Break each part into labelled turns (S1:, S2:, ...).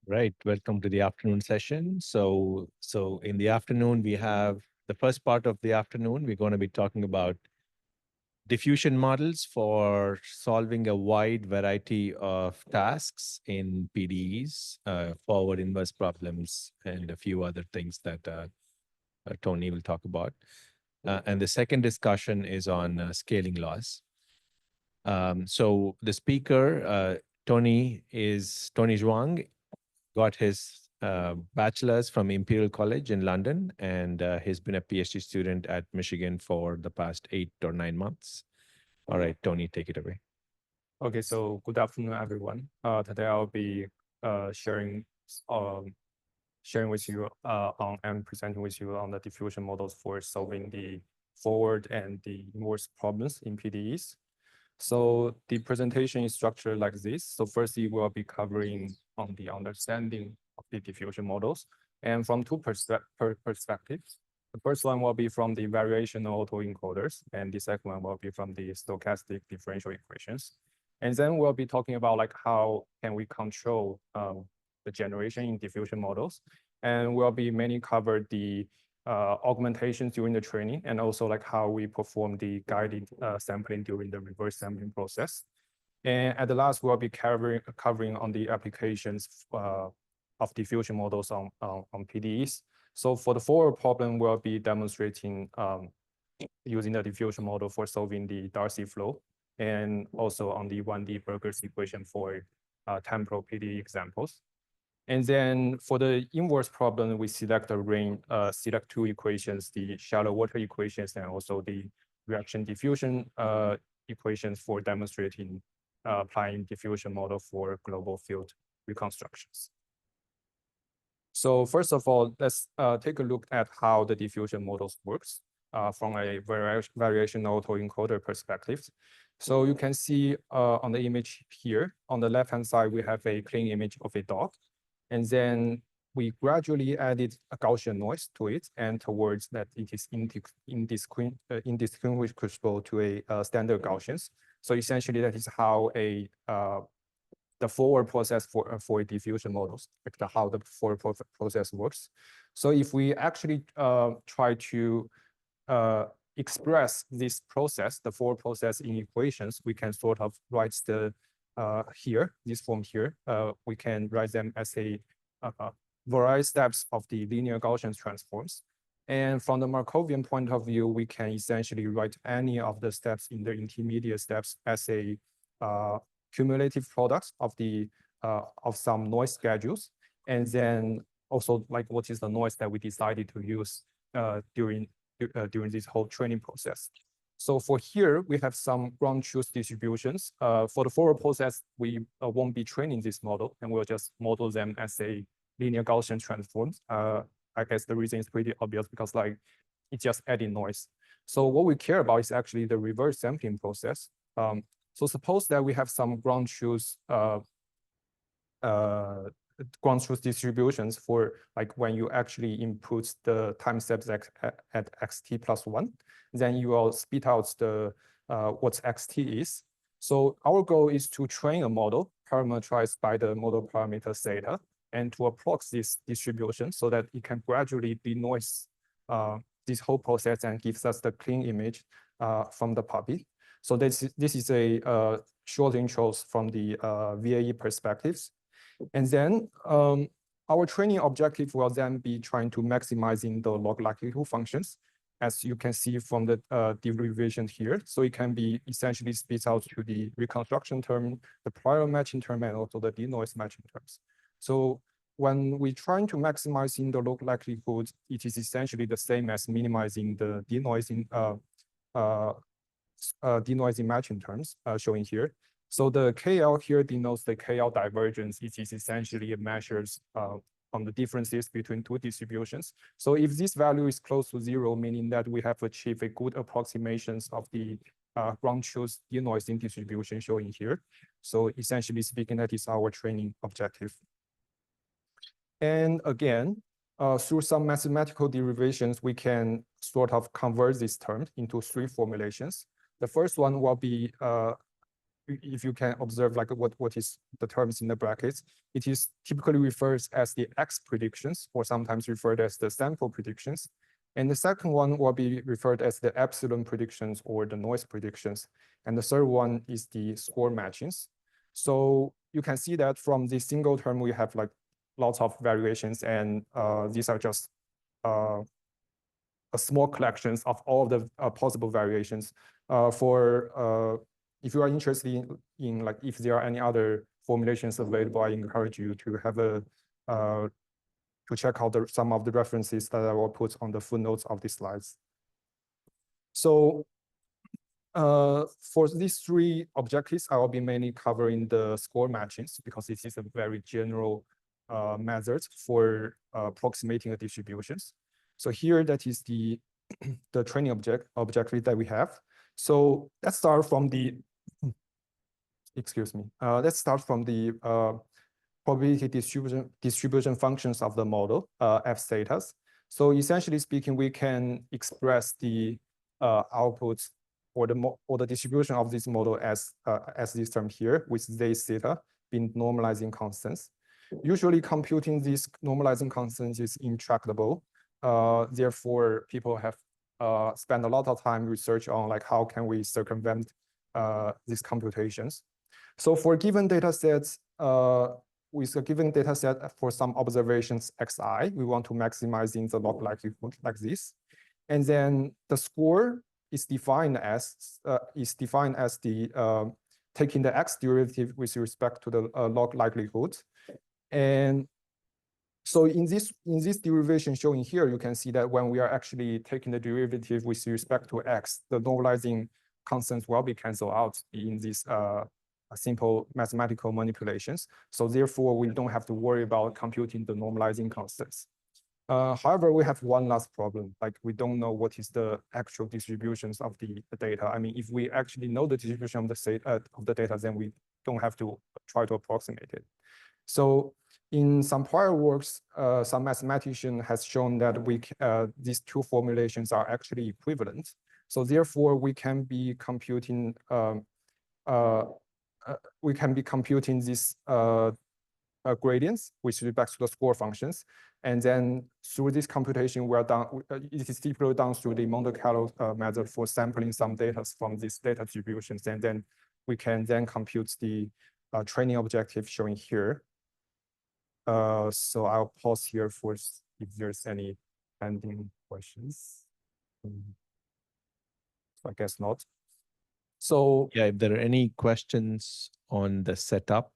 S1: Right. Welcome to the afternoon session. So in the afternoon, we have the first part of the afternoon. We're going to be talking about diffusion models for solving a wide variety of tasks in PDEs, forward inverse problems, and a few other things that Tony will talk about. And the second discussion is on scaling laws. So the speaker, Tony Zhuang, got his bachelor's from Imperial College in London, and he's been a PhD student at Michigan for the past 8 or 9 months. All right, Tony, take it away.
S2: Okay, so good afternoon, everyone. Today I'll be sharing sharing with you on and presenting with you on the diffusion models for solving the forward and the inverse problems in PDEs. So the presentation is structured like this. So firstly, we'll be covering on the understanding of the diffusion models, and from two perspectives. The first one will be from the variational autoencoders, and the second one will be from the stochastic differential equations. And then we'll be talking about like how can we control the generation in diffusion models, and we'll be mainly cover the augmentations during the training, and also like how we perform the guided sampling during the reverse sampling process. And at the last, we'll be covering on the applications of diffusion models on PDEs. So for the forward problem, we'll be demonstrating using the diffusion model for solving the Darcy flow, and also on the 1D Burgers equation for temporal PDE examples. And then for the inverse problem, we select select two equations, the shallow water equations and also the reaction diffusion equations for demonstrating applying diffusion model for global field reconstructions. So first of all, let's take a look at how the diffusion models works from a variational autoencoder perspective. So you can see on the image here, on the left-hand side, we have a clean image of a dog. And then we gradually added a Gaussian noise to it, and towards that it is indistinguishable to a standard Gaussians. So essentially, that is how the forward process for diffusion models, like how the forward process works. So if we actually try to express this process, the forward process in equations, we can sort of write the this form here. We can write them as a various steps of the linear Gaussian transforms. And from the Markovian point of view, we can essentially write any of the steps in the intermediate steps as a cumulative product of the of some noise schedules, and then also like what is the noise that we decided to use during this whole training process. So for here, we have some ground truth distributions. For the forward process, we won't be training this model, and we'll just model them as a linear Gaussian transforms. I guess the reason is pretty obvious because like it's just adding noise. So what we care about is actually the reverse sampling process. So suppose that we have some ground truth distributions for like when you actually input the time steps at xt plus 1, then you will spit out the what xt is. So our goal is to train a model parameterized by the model parameter theta, and to approach this distribution so that it can gradually denoise this whole process and gives us the clean image from the puppy. So this is a short intros from the VAE perspectives. And then our training objective will then be trying to maximizing the log likelihood functions, as you can see from the derivation here. So it can be essentially split out to the reconstruction term, the prior matching term, and also the denoise matching terms. So when we're trying to maximize in the log likelihood, it is essentially the same as minimizing the denoising denoising matching terms showing here. So the KL here denotes the KL divergence. It is essentially measures on the differences between two distributions. So if this value is close to 0, meaning that we have achieved a good approximations of the ground truth denoising distribution showing here. So essentially speaking, that is our training objective. And again, through some mathematical derivations, we can sort of convert this term into 3 formulations. The first one will be if you can observe like what is the terms in the brackets, it is typically refers as the X predictions, or sometimes referred as the sample predictions. And the second one will be referred as the epsilon predictions or the noise predictions. And the third one is the score matchings. So you can see that from this single term, we have like lots of variations, and these are just a small collections of all of the possible variations. If you are interested in like if there are any other formulations available, I encourage you to have a to check out some of the references that I will put on the footnotes of these slides. So for these three objectives, I will be mainly covering the score matchings because this is a very general method for approximating the distributions. So here, that is the training objective that we have. So let's start from the, excuse me, let's start from the probability distribution functions of the model, F status. So essentially speaking, we can express the outputs or the distribution of this model as this term here, with Z theta being normalizing constants. Usually computing these normalizing constants is intractable. Therefore, people have spent a lot of time research on like how can we circumvent these computations. So for given data sets, with a given data set for some observations xi, we want to maximize in the log likelihood like this. And then the score is defined as the taking the x derivative with respect to the log likelihood. And so in this derivation shown here, you can see that when we are actually taking the derivative with respect to x, the normalizing constants will be canceled out in this simple mathematical manipulations. So therefore, we don't have to worry about computing the normalizing constants. However, we have one last problem, like we don't know what is the actual distributions of the data. I mean, if we actually know the distribution of the data, then we don't have to try to approximate it. So in some prior works, some mathematician has shown that these two formulations are actually equivalent. So therefore, we can be computing these gradients with respect to the score functions. And then through this computation, it is typically done through the Monte Carlo method for sampling some data from these data distributions. And then we can then compute the training objective shown here. So I'll pause here for if there's any pending questions. So I guess not. So
S1: yeah, if there are any questions on the setup,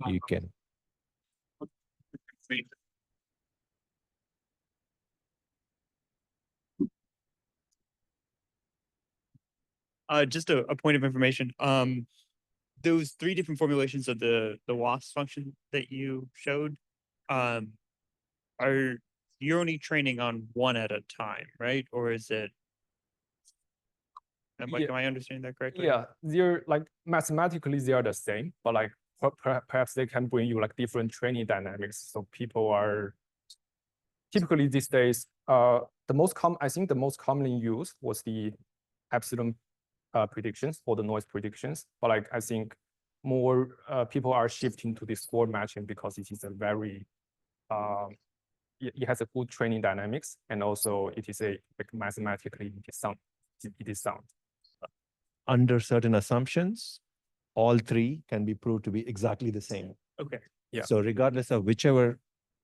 S1: you can.
S3: Just a point of information. Those three different formulations of the WAS function that you showed, are you're only training on one at a time, right? Or is it? Am I understanding that correctly?
S2: Yeah, they're like mathematically they are the same, but like perhaps they can bring you like different training dynamics. So people are typically these days, I think the most commonly used was the epsilon predictions or the noise predictions. But like I think more people are shifting to the score matching because it is a very it has a good training dynamics, and also it is a like mathematically it is sound.
S1: Under certain assumptions, all three can be proved to be exactly the same.
S3: Okay.
S2: Yeah.
S1: So regardless of whichever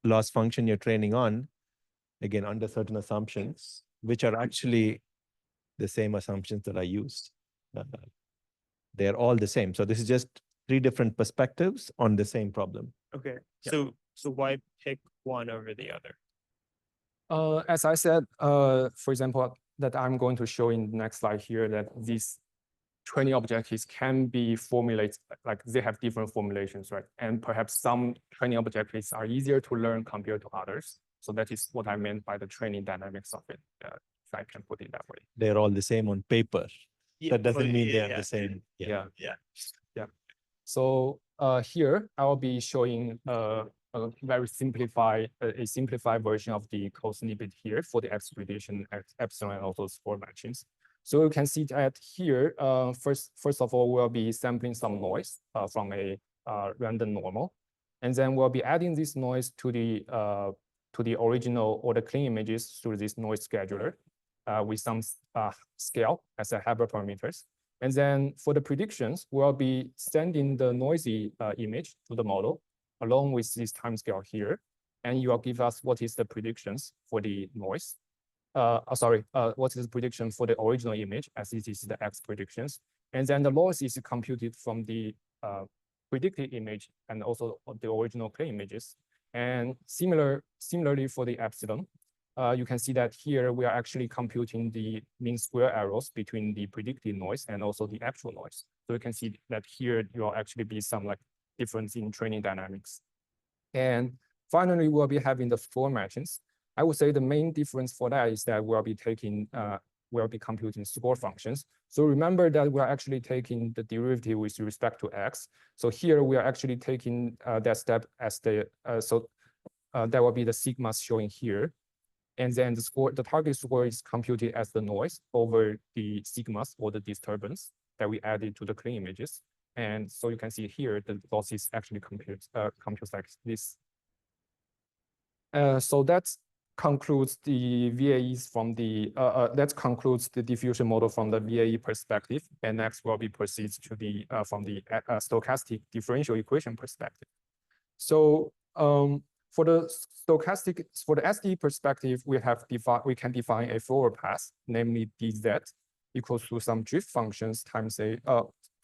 S1: loss function you're training on, again, under certain assumptions, which are actually the same assumptions that I used, they're all the same. So this is just three different perspectives on the same problem.
S3: Okay.
S2: Yeah.
S3: So why pick one over the other?
S2: As I said, for example, that I'm going to show in the next slide here, that these training objectives can be formulated, like they have different formulations, right? And perhaps some training objectives are easier to learn compared to others. So that is what I meant by the training dynamics of it, if I can put it that way.
S1: They're all the same on paper.
S3: Yeah,
S1: That doesn't mean they're the same.
S2: Yeah. So here I will be showing a very simplified version of the cosine limit here for the expedition epsilon and also score matchings. So you can see that here, first of all, we'll be sampling some noise from a random normal. And then we'll be adding this noise to the original or the clean images through this noise scheduler with some scale as a hyperparameters. And then for the predictions, we'll be sending the noisy image to the model along with this timescale here. And you will give us what is the predictions for the noise. What is the prediction for the original image as it is the X predictions. And then the loss is computed from the predicted image and also the original clean images. And similarly for the epsilon, you can see that here we are actually computing the mean square errors between the predicted noise and also the actual noise. So you can see that here you will actually be some like difference in training dynamics. And finally, we'll be having the floor matchings. I would say the main difference for that is that we'll be computing score functions. So remember that we're actually taking the derivative with respect to X. So here we are actually taking that step as the, that will be the sigmas showing here. And then the target score is computed as the noise over the sigmas or the disturbance that we added to the clean images. And so you can see here, the losses actually computes like this. So that concludes the VAEs from the, that concludes the diffusion model from the VAE perspective. And next will be proceeds to the, from the stochastic differential equation perspective. So for the SDE perspective, we can define a forward path, namely dz equals to some drift functions times a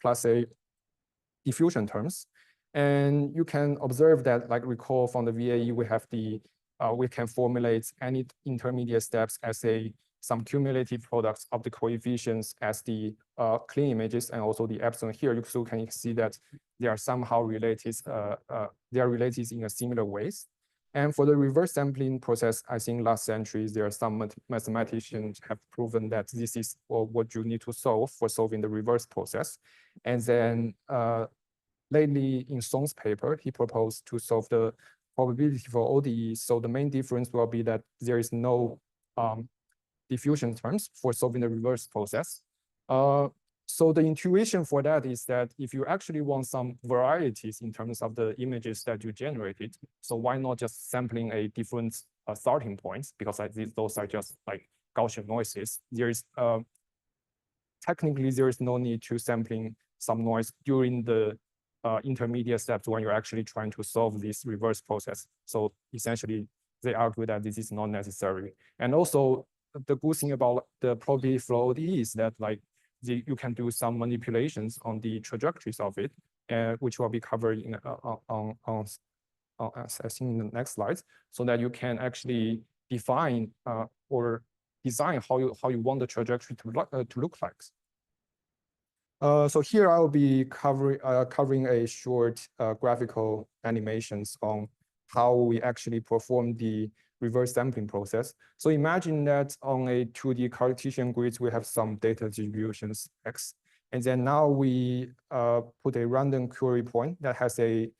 S2: plus a diffusion terms. And you can observe that, like recall from the VAE, we have the we can formulate any intermediate steps as some cumulative products of the coefficients as the clean images and also the epsilon here. You also can see that they are somehow related. They are related in a similar ways. And for the reverse sampling process, I think last centuries, there are some mathematicians have proven that this is what you need to solve for solving the reverse process. And then lately in Song's paper, he proposed to solve the probability for ODE. So the main difference will be that there is no diffusion terms for solving the reverse process. So the intuition for that is that if you actually want some varieties in terms of the images that you generated, so why not just sampling a different starting points? Because those are just like Gaussian noises. There is technically there is no need to sampling some noise during the intermediate steps when you're actually trying to solve this reverse process. So essentially, they argue that this is not necessary. And also, the good thing about the probability flow ODE is that like you can do some manipulations on the trajectories of it, which will be covered in I think in the next slides, so that you can actually define or design how you want the trajectory to look like. So here I will be covering a short graphical animations on how we actually perform the reverse sampling process. So imagine that on a 2D Cartesian grid, we have some data distributions X. And then now we put a random query point that has a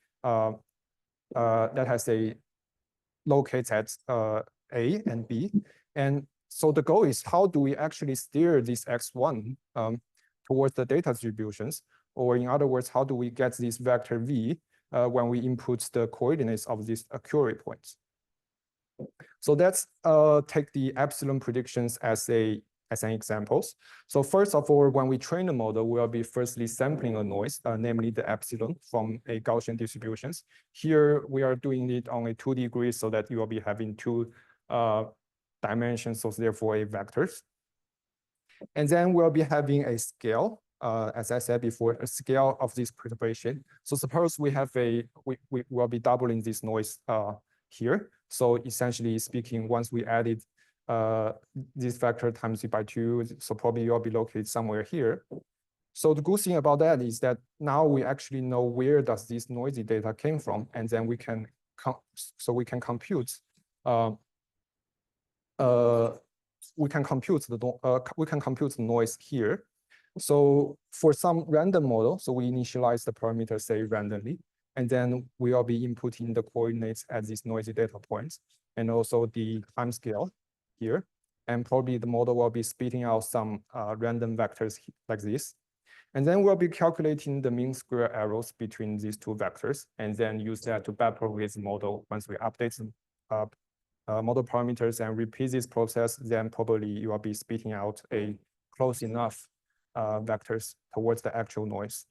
S2: locates at A and B. And so the goal is how do we actually steer this X1 towards the data distributions? Or in other words, how do we get this vector V when we input the coordinates of these query points? So let's take the epsilon predictions as an examples. So first of all, when we train the model, we'll be firstly sampling a noise, namely the epsilon from a Gaussian distributions. Here we are doing it on a 2D grid so that you will be having two dimensions, so therefore a vectors. And then we'll be having a scale, as I said before, a scale of this perturbation. So suppose we have we will be doubling this noise here. So essentially speaking, once we added this factor times it by 2, so probably you'll be located somewhere here. So the good thing about that is that now we actually know where does this noisy data came from, and then we can compute the noise here. So for some random model, so we initialize the parameter, say randomly, and then we will be inputting the coordinates at these noisy data points, and also the time scale here. and probably the model will be spitting out some random vectors like this. And then we'll be calculating the mean square errors between these two vectors, and then use that to backpropagate the model. Once we update the model parameters and repeat this process, then probably you will be spitting out a close enough vectors towards the actual noise.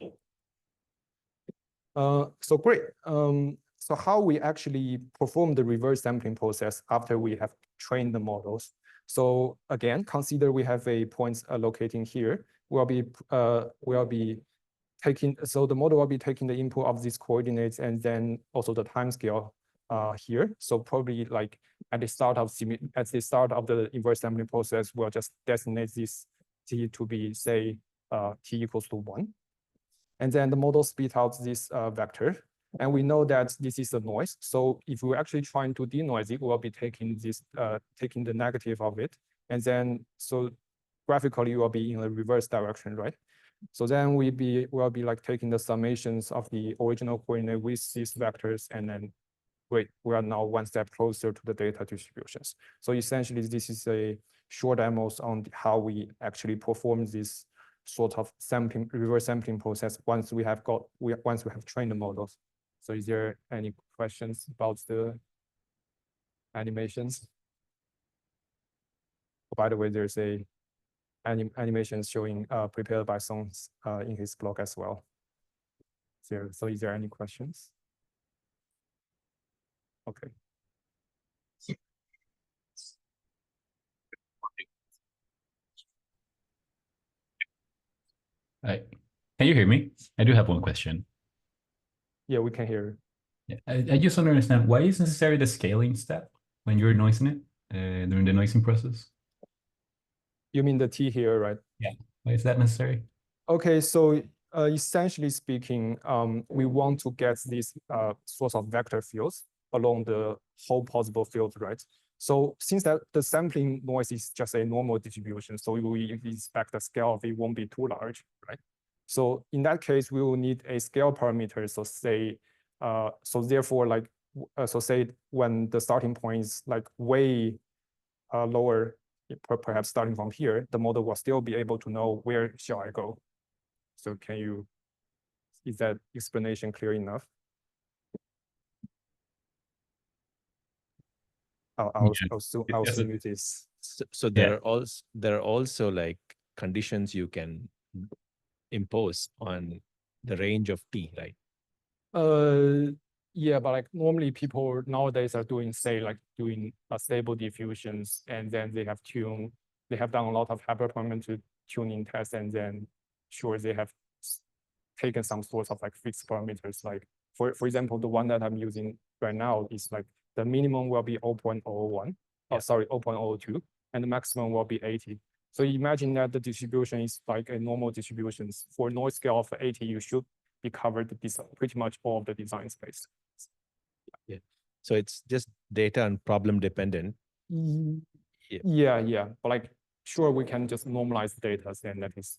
S2: So great. So how we actually perform the reverse sampling process after we have trained the models. So again, consider we have a point locating here. We'll be taking, so the model will be taking the input of these coordinates and then also the time scale here. So probably like at the start of the inverse sampling process, we'll just designate this t to be, say, t equals to 1. And then the model spit out this vector. And we know that this is a noise. So if we're actually trying to denoise it, we'll be taking this, taking the negative of it. And then, so graphically, you will be in a reverse direction, right? So then we'll be like taking the summations of the original coordinate with these vectors, and then wait, we are now one step closer to the data distributions. So essentially, this is a short demos on how we actually perform this sort of sampling, reverse sampling process once we have trained the models. So is there any questions about the animations? Oh, by the way, there's a animation showing prepared by Song in his blog as well. So is there any questions? Okay.
S4: Hi. Can you hear me? I do have one question.
S2: Yeah, we can hear.
S4: Yeah, I just want to understand, why is necessary the scaling step when you're noising it during the noising process?
S2: You mean the T here, right?
S4: Yeah. Why is that necessary?
S2: Okay, so essentially speaking, we want to get these sorts of vector fields along the whole possible field, right? So since that the sampling noise is just a normal distribution, so we expect the scale of it won't be too large, right? So in that case, we will need a scale parameter. So say, so therefore, like, so say when the starting point is like way lower, perhaps starting from here, the model will still be able to know where shall I go. So is that explanation clear enough? I'll assume it is.
S1: So there are also like conditions you can impose on the range of t, right?
S2: Yeah, but like normally people nowadays are doing, say, like doing stable diffusions, and then they have done a lot of hyperparameter tuning tests, and then sure they have taken some sorts of like fixed parameters. Like for example, the one that I'm using right now is like the minimum will be 0.01,
S1: Yeah.
S2: sorry, 0.02, and the maximum will be 80. So imagine that the distribution is like a normal distribution. For noise scale of 80, you should be covered pretty much all of the design space.
S1: Yeah. So it's just data and problem dependent.
S2: Yeah. But like, sure, we can just normalize data, and that is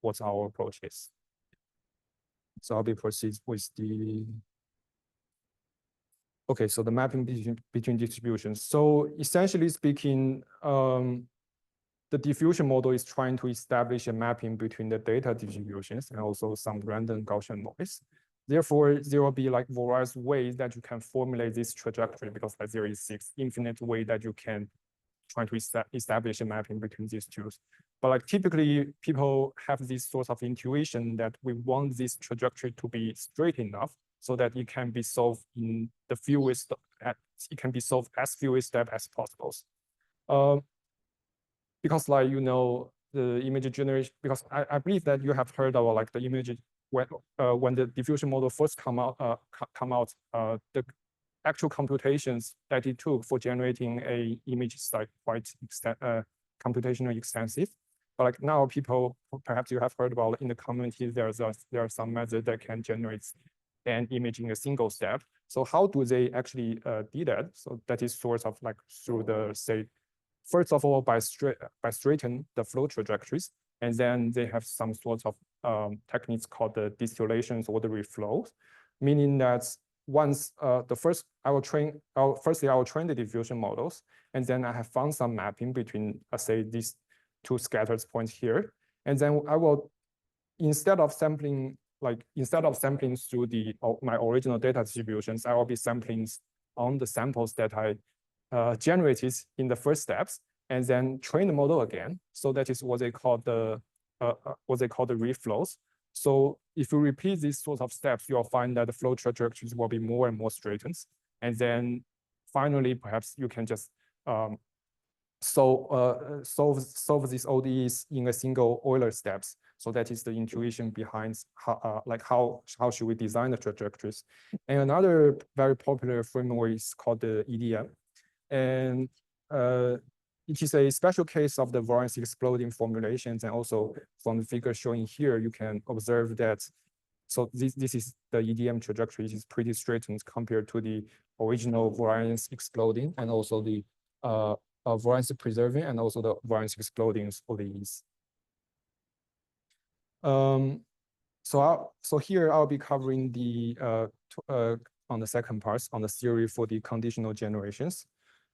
S2: what our approach is. So I'll be proceed with the. Okay, so the mapping between distributions. So essentially speaking, the diffusion model is trying to establish a mapping between the data distributions and also some random Gaussian noise. Therefore, there will be like various ways that you can formulate this trajectory, because like there is infinite way that you can try to establish a mapping between these two. But like typically people have this sort of intuition that we want this trajectory to be straight enough so that it can be solved in the fewest, it can be solved as fewest steps as possible. Because like, you know, the image generation, because I believe that you have heard about like the image when the diffusion model first come out, the actual computations that it took for generating a image is like quite computationally extensive. But like now people, perhaps you have heard about in the community, there are some methods that can generate an image in a single step. So how do they actually do that? So that is sort of like through the, say, first of all, by straighten the flow trajectories, and then they have some sorts of techniques called the distillations or the reflows, meaning that once firstly I will train the diffusion models, and then I have found some mapping between say these two scattered points here, and then I will instead of sampling through my original data distributions, I will be sampling on the samples that I generated in the first steps, and then train the model again. So that is what they call the reflows. So if you repeat these sorts of steps, you'll find that the flow trajectories will be more and more straightened. And then finally, perhaps you can just solve these ODEs in a single Euler steps. So that is the intuition behind how should we design the trajectories. And another very popular framework is called the EDM. And it is a special case of the variance exploding formulations. And also from the figure showing here, you can observe that. So this is the EDM trajectory. It is pretty straightened compared to the original variance exploding, and also the variance preserving, and also the variance exploding ODEs. So here I'll be covering the on the second part on the theory for the conditional generations.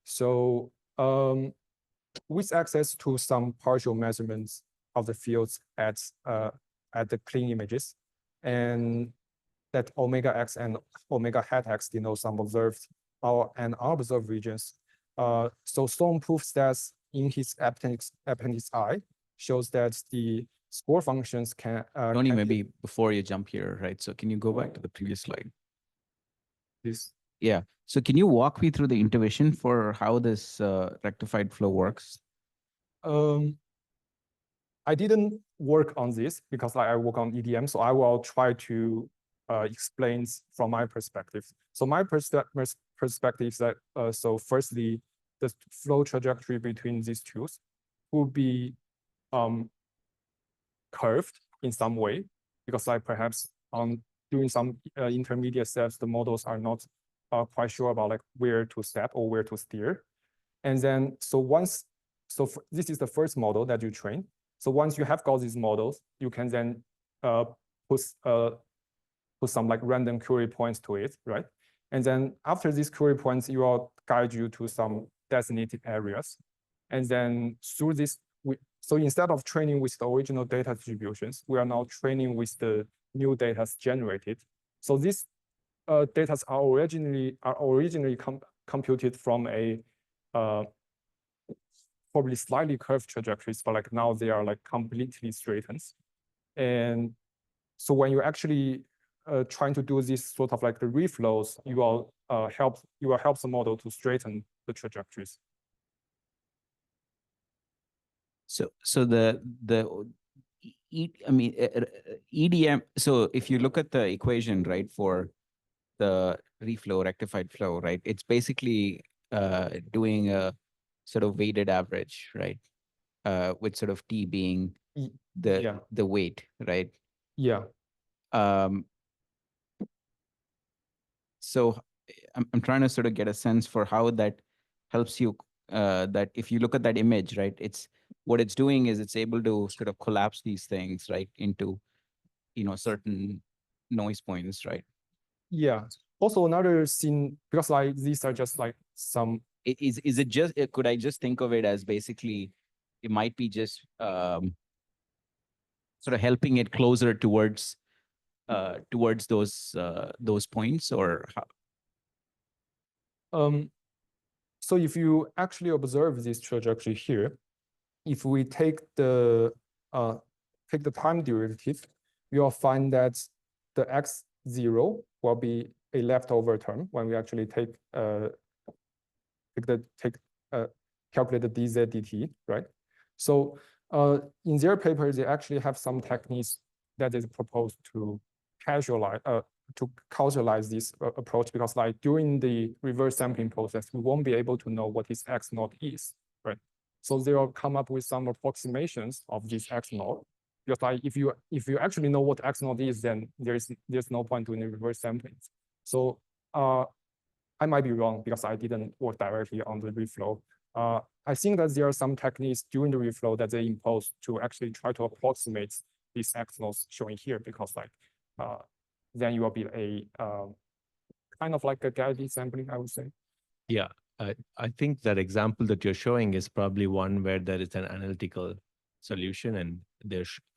S2: So with access to some partial measurements of the fields at the clean images, and that omega x and omega hat x denote some observed and unobserved regions. So Stone proves that in his appendix I shows that the score functions can.
S5: Tony, maybe before you jump here, right? So can you go back to the previous slide?
S2: This.
S5: Yeah. So can you walk me through the intuition for how this rectified flow works?
S2: I didn't work on this because I work on EDM, so I will try to explain from my perspective. So my perspective is that, so firstly, the flow trajectory between these two will be curved in some way, because perhaps during some intermediate steps, the models are not quite sure about where to step or where to steer. And then, this is the first model that you train. So once you have got these models, you can then put some random query points to it, right? And then after these query points, it will guide you to some designated areas. And then through this, so instead of training with the original data distributions, we are now training with the new data generated. So these data are originally computed from a probably slightly curved trajectories, but now they are completely straightened. And so when you're actually trying to do this sort of the reflows, you will help the model to straighten the trajectories.
S5: So EDM. So if you look at the equation, right, for the reflow, rectified flow, right, it's basically doing a sort of weighted average, right, with sort of T being the weight, right?
S2: Yeah.
S5: So I'm trying to sort of get a sense for how that helps you. That if you look at that image, right, what it's doing is it's able to sort of collapse these things, right, into certain noise points, right?
S2: Yeah. Also another thing, because these are just some.
S5: Is it just? Could I just think of it as basically, it might be just sort of helping it closer towards those points, or how?
S2: So if you actually observe this trajectory here, if we take the time derivative, you'll find that the x0 will be a leftover term when we actually calculate the dz dt, right? So in their paper, they actually have some techniques that is proposed to causalize this approach, because during the reverse sampling process, we won't be able to know what this x naught is, right? So they will come up with some approximations of this x naught, because if you actually know what x naught is, then there's no point doing the reverse sampling. So I might be wrong because I didn't work directly on the reflow. I think that there are some techniques during the reflow that they impose to actually try to approximate these x naughts showing here, because then you will be kind of like a guided sampling, I would say.
S1: Yeah, I think that example that you're showing is probably one where there is an analytical solution, and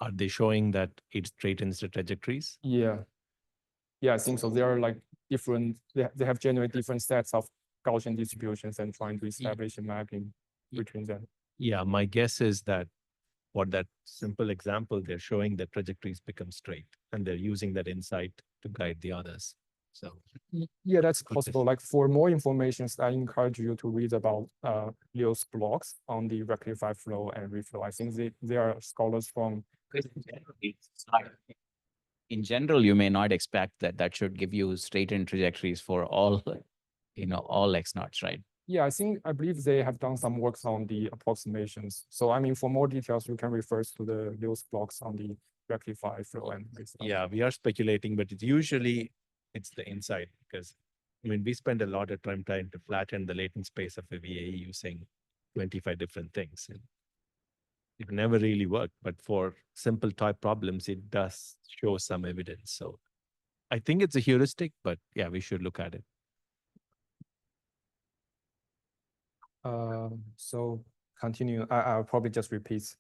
S1: are they showing that it straightens the trajectories?
S2: Yeah. Yeah, I think so. They are like different, they have generated different sets of Gaussian distributions and trying to establish a mapping between them.
S1: Yeah, my guess is that for that simple example, they're showing that trajectories become straight, and they're using that insight to guide the others. So
S2: Yeah, that's
S1: Good
S2: possible. Like for more information, I encourage you to read about Leo's blogs on the rectified flow and reflow. I think they are scholars from.
S5: In general, you may not expect that that should give you straightened trajectories for all, all X naughts, right?
S2: Yeah, I believe they have done some works on the approximations. So I mean, for more details, you can refer to the Leo's blogs on the rectified flow and reflow.
S1: yeah, we are speculating, but it's the insight, because I mean, we spend a lot of time trying to flatten the latent space of a VAE using 25 different things. And it never really worked, but for simple type problems, it does show some evidence. So I think it's a heuristic, but yeah, we should look at it.
S2: So continue. I'll probably just repeat.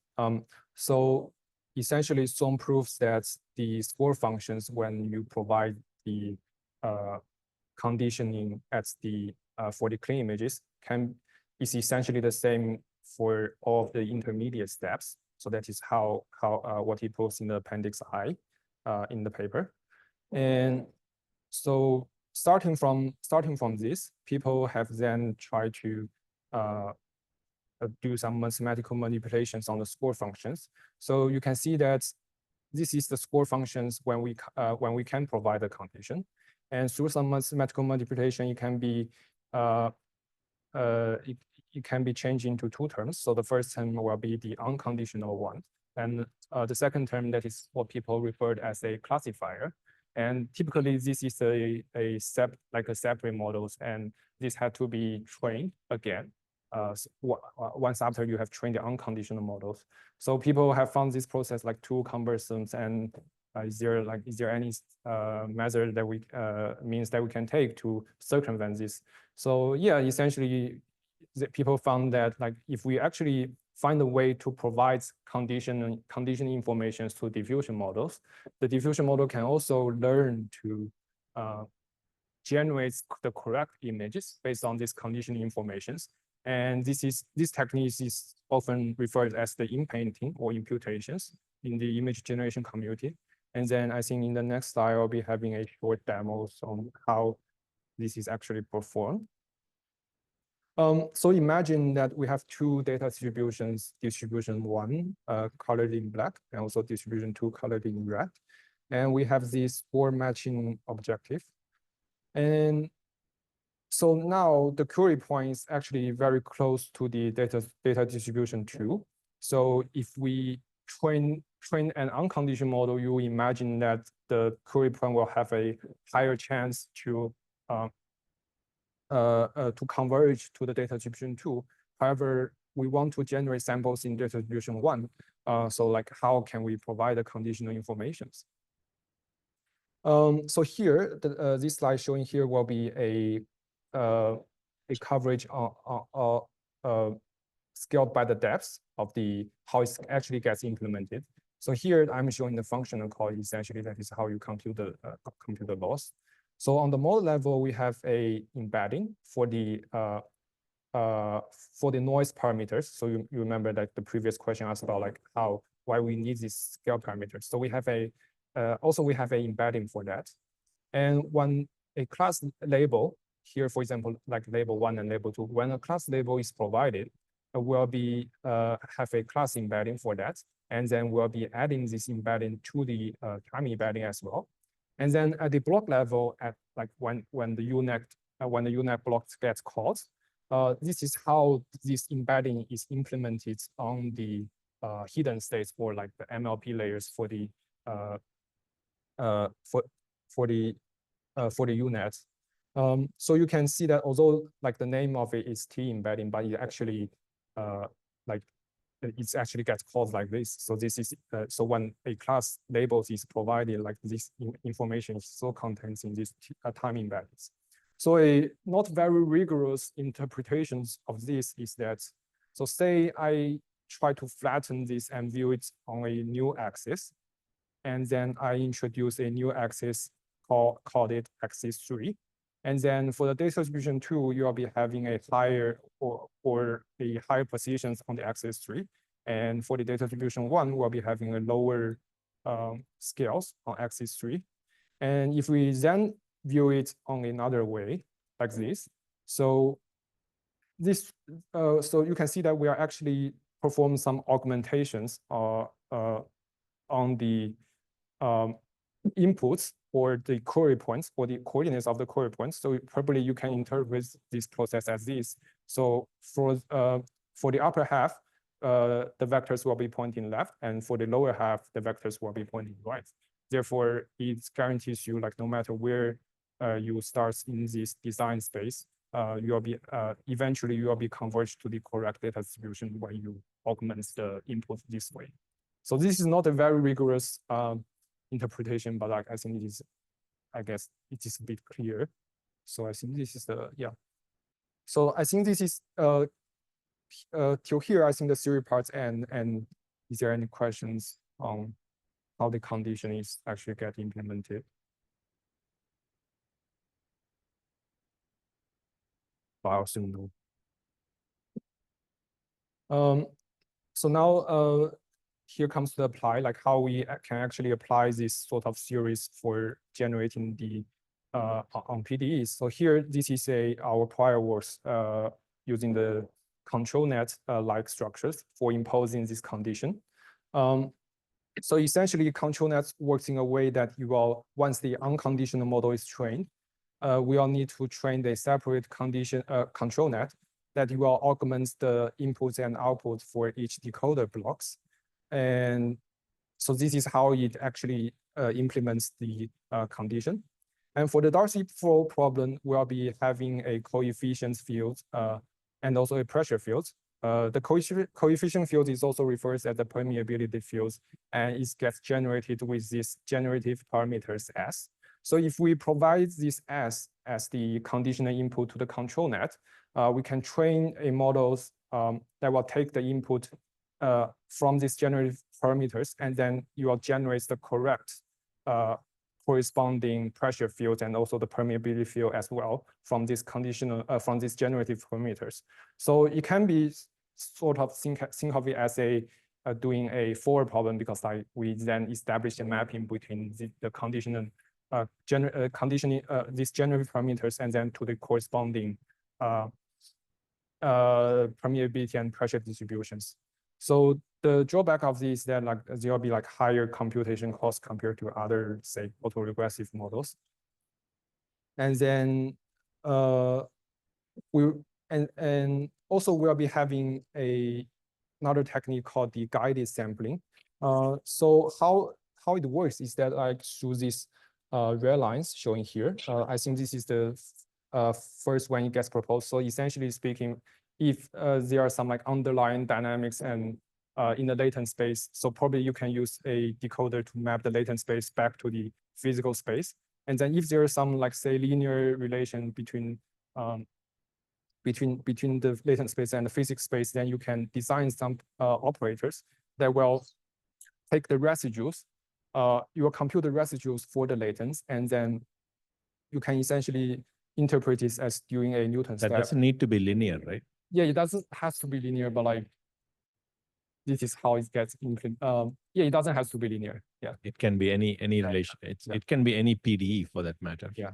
S2: So essentially, Zhuang proves that the score functions, when you provide the conditioning at the for the clean images, is essentially the same for all of the intermediate steps. So that is how what he proves in the appendix I in the paper. And so starting from this, people have then tried to do some mathematical manipulations on the score functions. So you can see that this is the score functions when we can provide a condition, and through some mathematical manipulation, it can be it can be changed into two terms. So the first term will be the unconditional one, and the second term, that is what people referred as a classifier. And typically, this is a separate models, and this had to be trained again once after you have trained the unconditional models. So people have found this process like too cumbersome, and is there any measure that we means that we can take to circumvent this? So yeah, essentially, people found that like if we actually find a way to provide conditioning information to diffusion models, the diffusion model can also learn to generate the correct images based on these conditioning informations. And this technique is often referred as the inpainting or imputations in the image generation community. And then I think in the next slide, I'll be having a short demo on how this is actually performed. So imagine that we have two data distributions, distribution 1 colored in black, and also distribution 2 colored in red. And we have this score matching objective. And so now the query point is actually very close to the data distribution 2. So if we train an unconditioned model, you imagine that the query point will have a higher chance to converge to the data distribution 2. However, we want to generate samples in data distribution 1. So like, how can we provide the conditional informations? So here, this slide showing here will be a coverage scaled by the depth of how it actually gets implemented. So here I'm showing the functional call. Essentially, that is how you compute the loss. So on the model level, we have a embedding for the noise parameters. So you remember that the previous question asked about like why we need these scale parameters. So we have also we have an embedding for that. And when a class label here, for example, like label 1 and label 2, when a class label is provided, we'll be have a class embedding for that. And then we'll be adding this embedding to the time embedding as well. And then at the block level, at like when the UNet block gets called, this is how this embedding is implemented on the hidden states or like the MLP layers for the UNet. So you can see that although like the name of it is T embedding, but it actually it actually gets called like this. So this is so when a class labels is provided, like this information is so contains in this time embeddings. So a not very rigorous interpretations of this is that, so say I try to flatten this and view it on a new axis, and then I introduce a new axis called it axis 3. And then for the data distribution 2, you'll be having a higher or a higher positions on the axis 3. And for the data distribution 1, we'll be having a lower scales on axis 3. And if we then view it on another way, like this, so this, so you can see that we are actually perform some augmentations on the inputs or the query points or the coordinates of the query points. So probably you can interpret this process as this. So for the upper half, the vectors will be pointing left, and for the lower half, the vectors will be pointing right. Therefore, it guarantees you, like, no matter where you start in this design space, you'll be eventually you will be converged to the correct data distribution when you augment the input this way. So this is not a very rigorous interpretation, but I think it is, I guess it is a bit clear. So I think this is the, yeah. So I think this is till here, I think the theory parts end. And is there any questions on how the condition is actually get implemented? I assume no. So now here comes to apply, like how we can actually apply this sort of series for generating the on PDEs. So here, this is our prior works using the control net like structures for imposing this condition. So essentially, control net works in a way that you will, once the unconditional model is trained, we all need to train the separate condition control net that you will augment the inputs and outputs for each decoder blocks. And so this is how it actually implements the condition. And for the Darcy flow problem, we'll be having a coefficient field and also a pressure field. The coefficient field is also referred as the permeability field, and it gets generated with this generative parameters S. So if we provide this S as the conditional input to the control net, we can train a models that will take the input from these generative parameters, and then you will generate the correct corresponding pressure field and also the permeability field as well from this conditional from these generative parameters. So it can be sort of think of it as a doing a forward problem, because we then establish a mapping between the conditional conditioning these generative parameters and then to the corresponding permeability and pressure distributions. So the drawback of this is that like there will be like higher computation costs compared to other, say, autoregressive models. And then and also we'll be having another technique called the guided sampling. So how it works is that like through these red lines showing here, I think this is the first one it gets proposed. So essentially speaking, if there are some like underlying dynamics and in the latent space, so probably you can use a decoder to map the latent space back to the physical space. And then if there is some like say linear relation between the latent space and the physics space, then you can design some operators that will take the residues. You will compute the residues for the latents, and then you can essentially interpret it as doing a Newton step.
S1: That doesn't need to be linear, right?
S2: Yeah, it doesn't have to be linear, but like this is how it gets implemented. Yeah, it doesn't have to be linear. Yeah,
S1: it can be any relation. It can be any PDE for that matter.
S2: Yeah.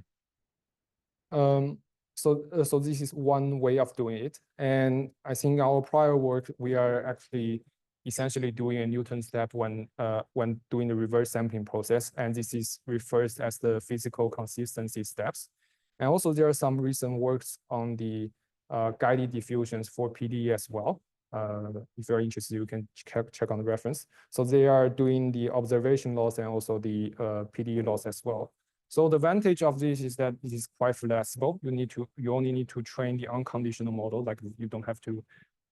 S2: So this is one way of doing it, and I think our prior work we are actually essentially doing a Newton step when doing the reverse sampling process, and this is referred as the physical consistency steps. And also there are some recent works on the guided diffusions for PDE as well. If you're interested, you can check on the reference. So they are doing the observation loss and also the PDE loss as well. So the advantage of this is that it is quite flexible. You only need to train the unconditional model, like you don't have to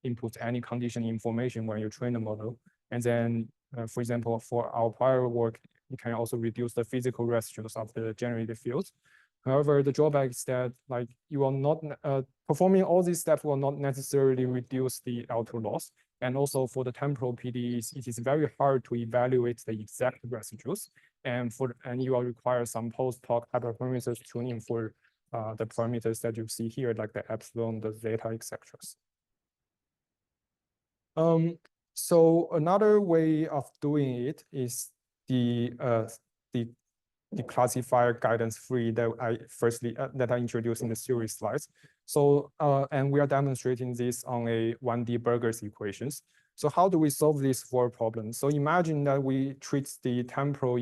S2: input any condition information when you train the model. And then, for example, for our prior work, you can also reduce the physical residues of the generated fields. However, the drawback is that like you will not performing all these steps will not necessarily reduce the L2 loss. And also for the temporal PDEs, it is very hard to evaluate the exact residues. And you will require some post-hoc hyperparameters tuning for the parameters that you see here, like the epsilon, the zeta, etc. So another way of doing it is the classifier guidance free that I introduced in the series slides. So and we are demonstrating this on a 1D Burgers equations. So how do we solve this for a problem? So imagine that we treat the temporal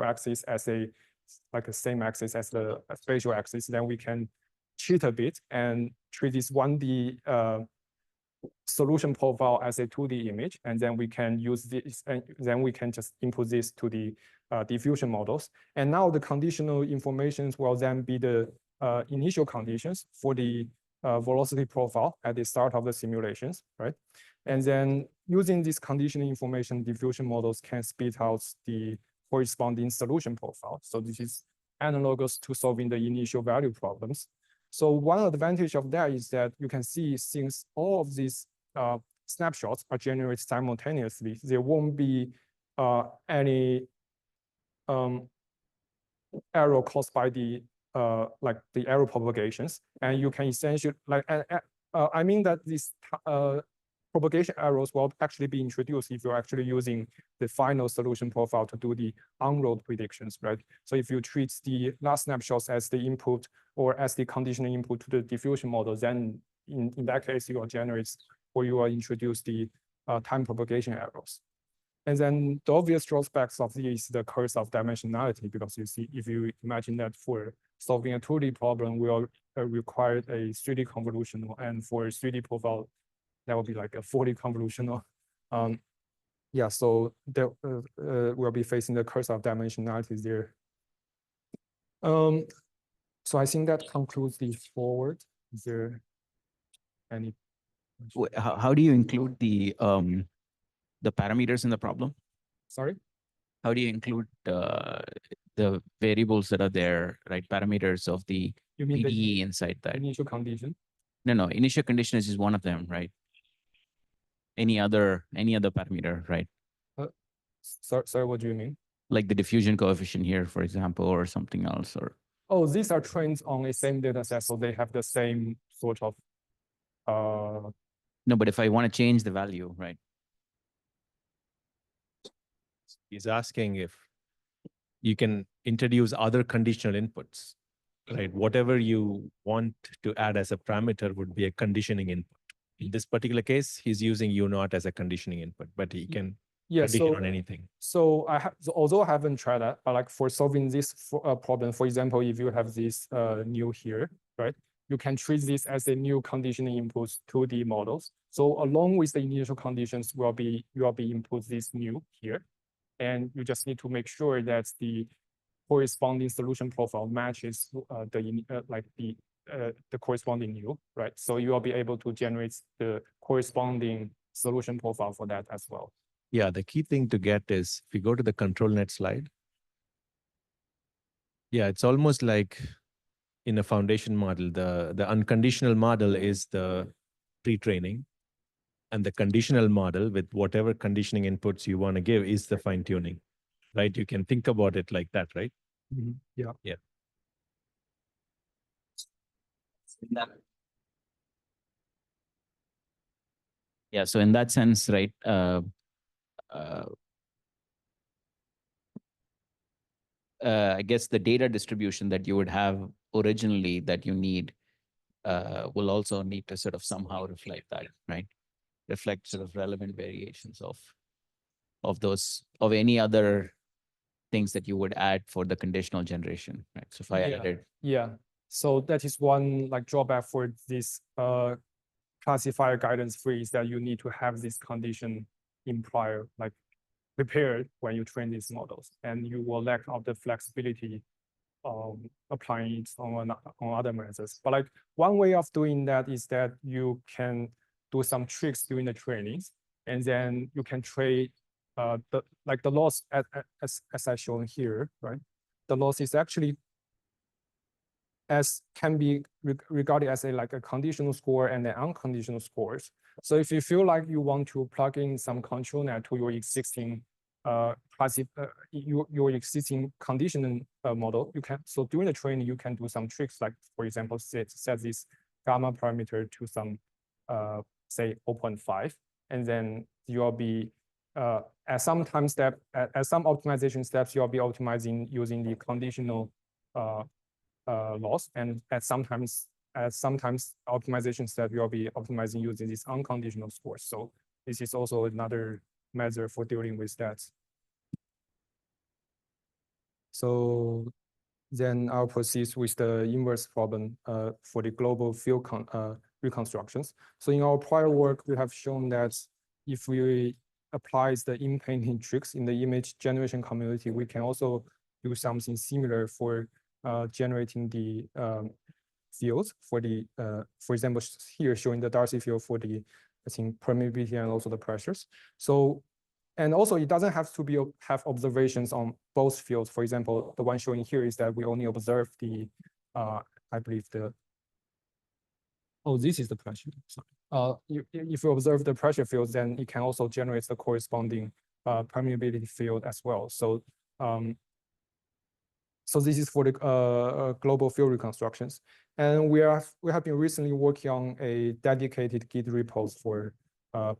S2: axis as a same axis as the spatial axis. Then we can cheat a bit and treat this 1D solution profile as a 2D image, and then we can use this, and then we can just input this to the diffusion models. And now the conditional informations will then be the initial conditions for the velocity profile at the start of the simulations, right? And then using this conditional information, diffusion models can spit out the corresponding solution profile. So this is analogous to solving the initial value problems. So one advantage of that is that you can see, since all of these snapshots are generated simultaneously, there won't be any error caused by the the error propagations, and you can essentially I mean that these propagation errors will actually be introduced if you're actually using the final solution profile to do the on-road predictions, right? So if you treat the last snapshots as the input or as the conditional input to the diffusion model, then in that case, you will generate or you will introduce the time propagation errors. And then the obvious drawbacks of these is the curse of dimensionality, because you see, if you imagine that for solving a 2D problem, we will require a 3D convolutional, and for a 3D profile, that would be like a 4D convolutional. Yeah, so there we'll be facing the curse of dimensionality there. So I think that concludes the forward. Is there any?
S5: How do you include the parameters in the problem?
S2: Sorry?
S5: How do you include the variables that are there, right? Parameters of the
S2: You mean the
S5: PDE inside that?
S2: initial condition?
S5: No, initial condition is just one of them, right? Any other parameter, right?
S2: Sorry, what do you mean?
S5: Like the diffusion coefficient here, for example, or something else, or
S2: Oh, these are trained on the same data set, so they have the same sort of
S5: no, but if I want to change the value, right?
S1: He's asking if you can introduce other conditional inputs, right? Whatever you want to add as a parameter would be a conditioning input. In this particular case, he's using U0 as a conditioning input, but he can condition on anything.
S2: So although I haven't tried that, but like for solving this problem, for example, if you have this new here, right? You can treat this as a new conditioning input to the models. So along with the initial conditions you will be input this new here. And you just need to make sure that the corresponding solution profile matches the corresponding new, right? So you will be able to generate the corresponding solution profile for that as well.
S1: Yeah, the key thing to get is if you go to the control net slide. Yeah, it's almost like in a foundation model, the unconditional model is the pre-training, and the conditional model with whatever conditioning inputs you want to give is the fine-tuning, right? You can think about it like that, right?
S2: Mm-hmm. Yeah.
S1: Yeah.
S5: Yeah, so in that sense, right, I guess the data distribution that you would have originally that you need will also need to sort of somehow reflect that, right? Reflect sort of relevant variations of any other things that you would add for the conditional generation, right? So if I added.
S2: Yeah. So that is one like drawback for this classifier guidance free, is that you need to have this condition in prior, like prepared when you train these models, and you will lack of the flexibility applying it on other methods. But like one way of doing that is that you can do some tricks during the trainings, and then you can trade the loss as I shown here, right? The loss is actually as can be regarded as like a conditional score and an unconditional scores. So if you feel like you want to plug in some control net to your existing your existing conditioning model, you can, so during the training, you can do some tricks, like for example, set this gamma parameter to some say 0.5, and then you'll be at some time step, at some optimization steps, you'll be optimizing using the conditional loss, and at sometimes optimization step, you'll be optimizing using this unconditional scores. So this is also another measure for dealing with that. So then I'll proceed with the inverse problem for the global field reconstructions. So in our prior work, we have shown that if we apply the in-painting tricks in the image generation community, we can also do something similar for generating the fields for the, for example, here showing the Darcy field for the, I think, permeability and also the pressures. So, and also it doesn't have to have observations on both fields. For example, the one showing here is that we only observe the, I believe the, oh, this is the pressure. Sorry. If you observe the pressure fields, then it can also generate the corresponding permeability field as well. So, so this is for the global field reconstructions. And we have been recently working on a dedicated Git repos for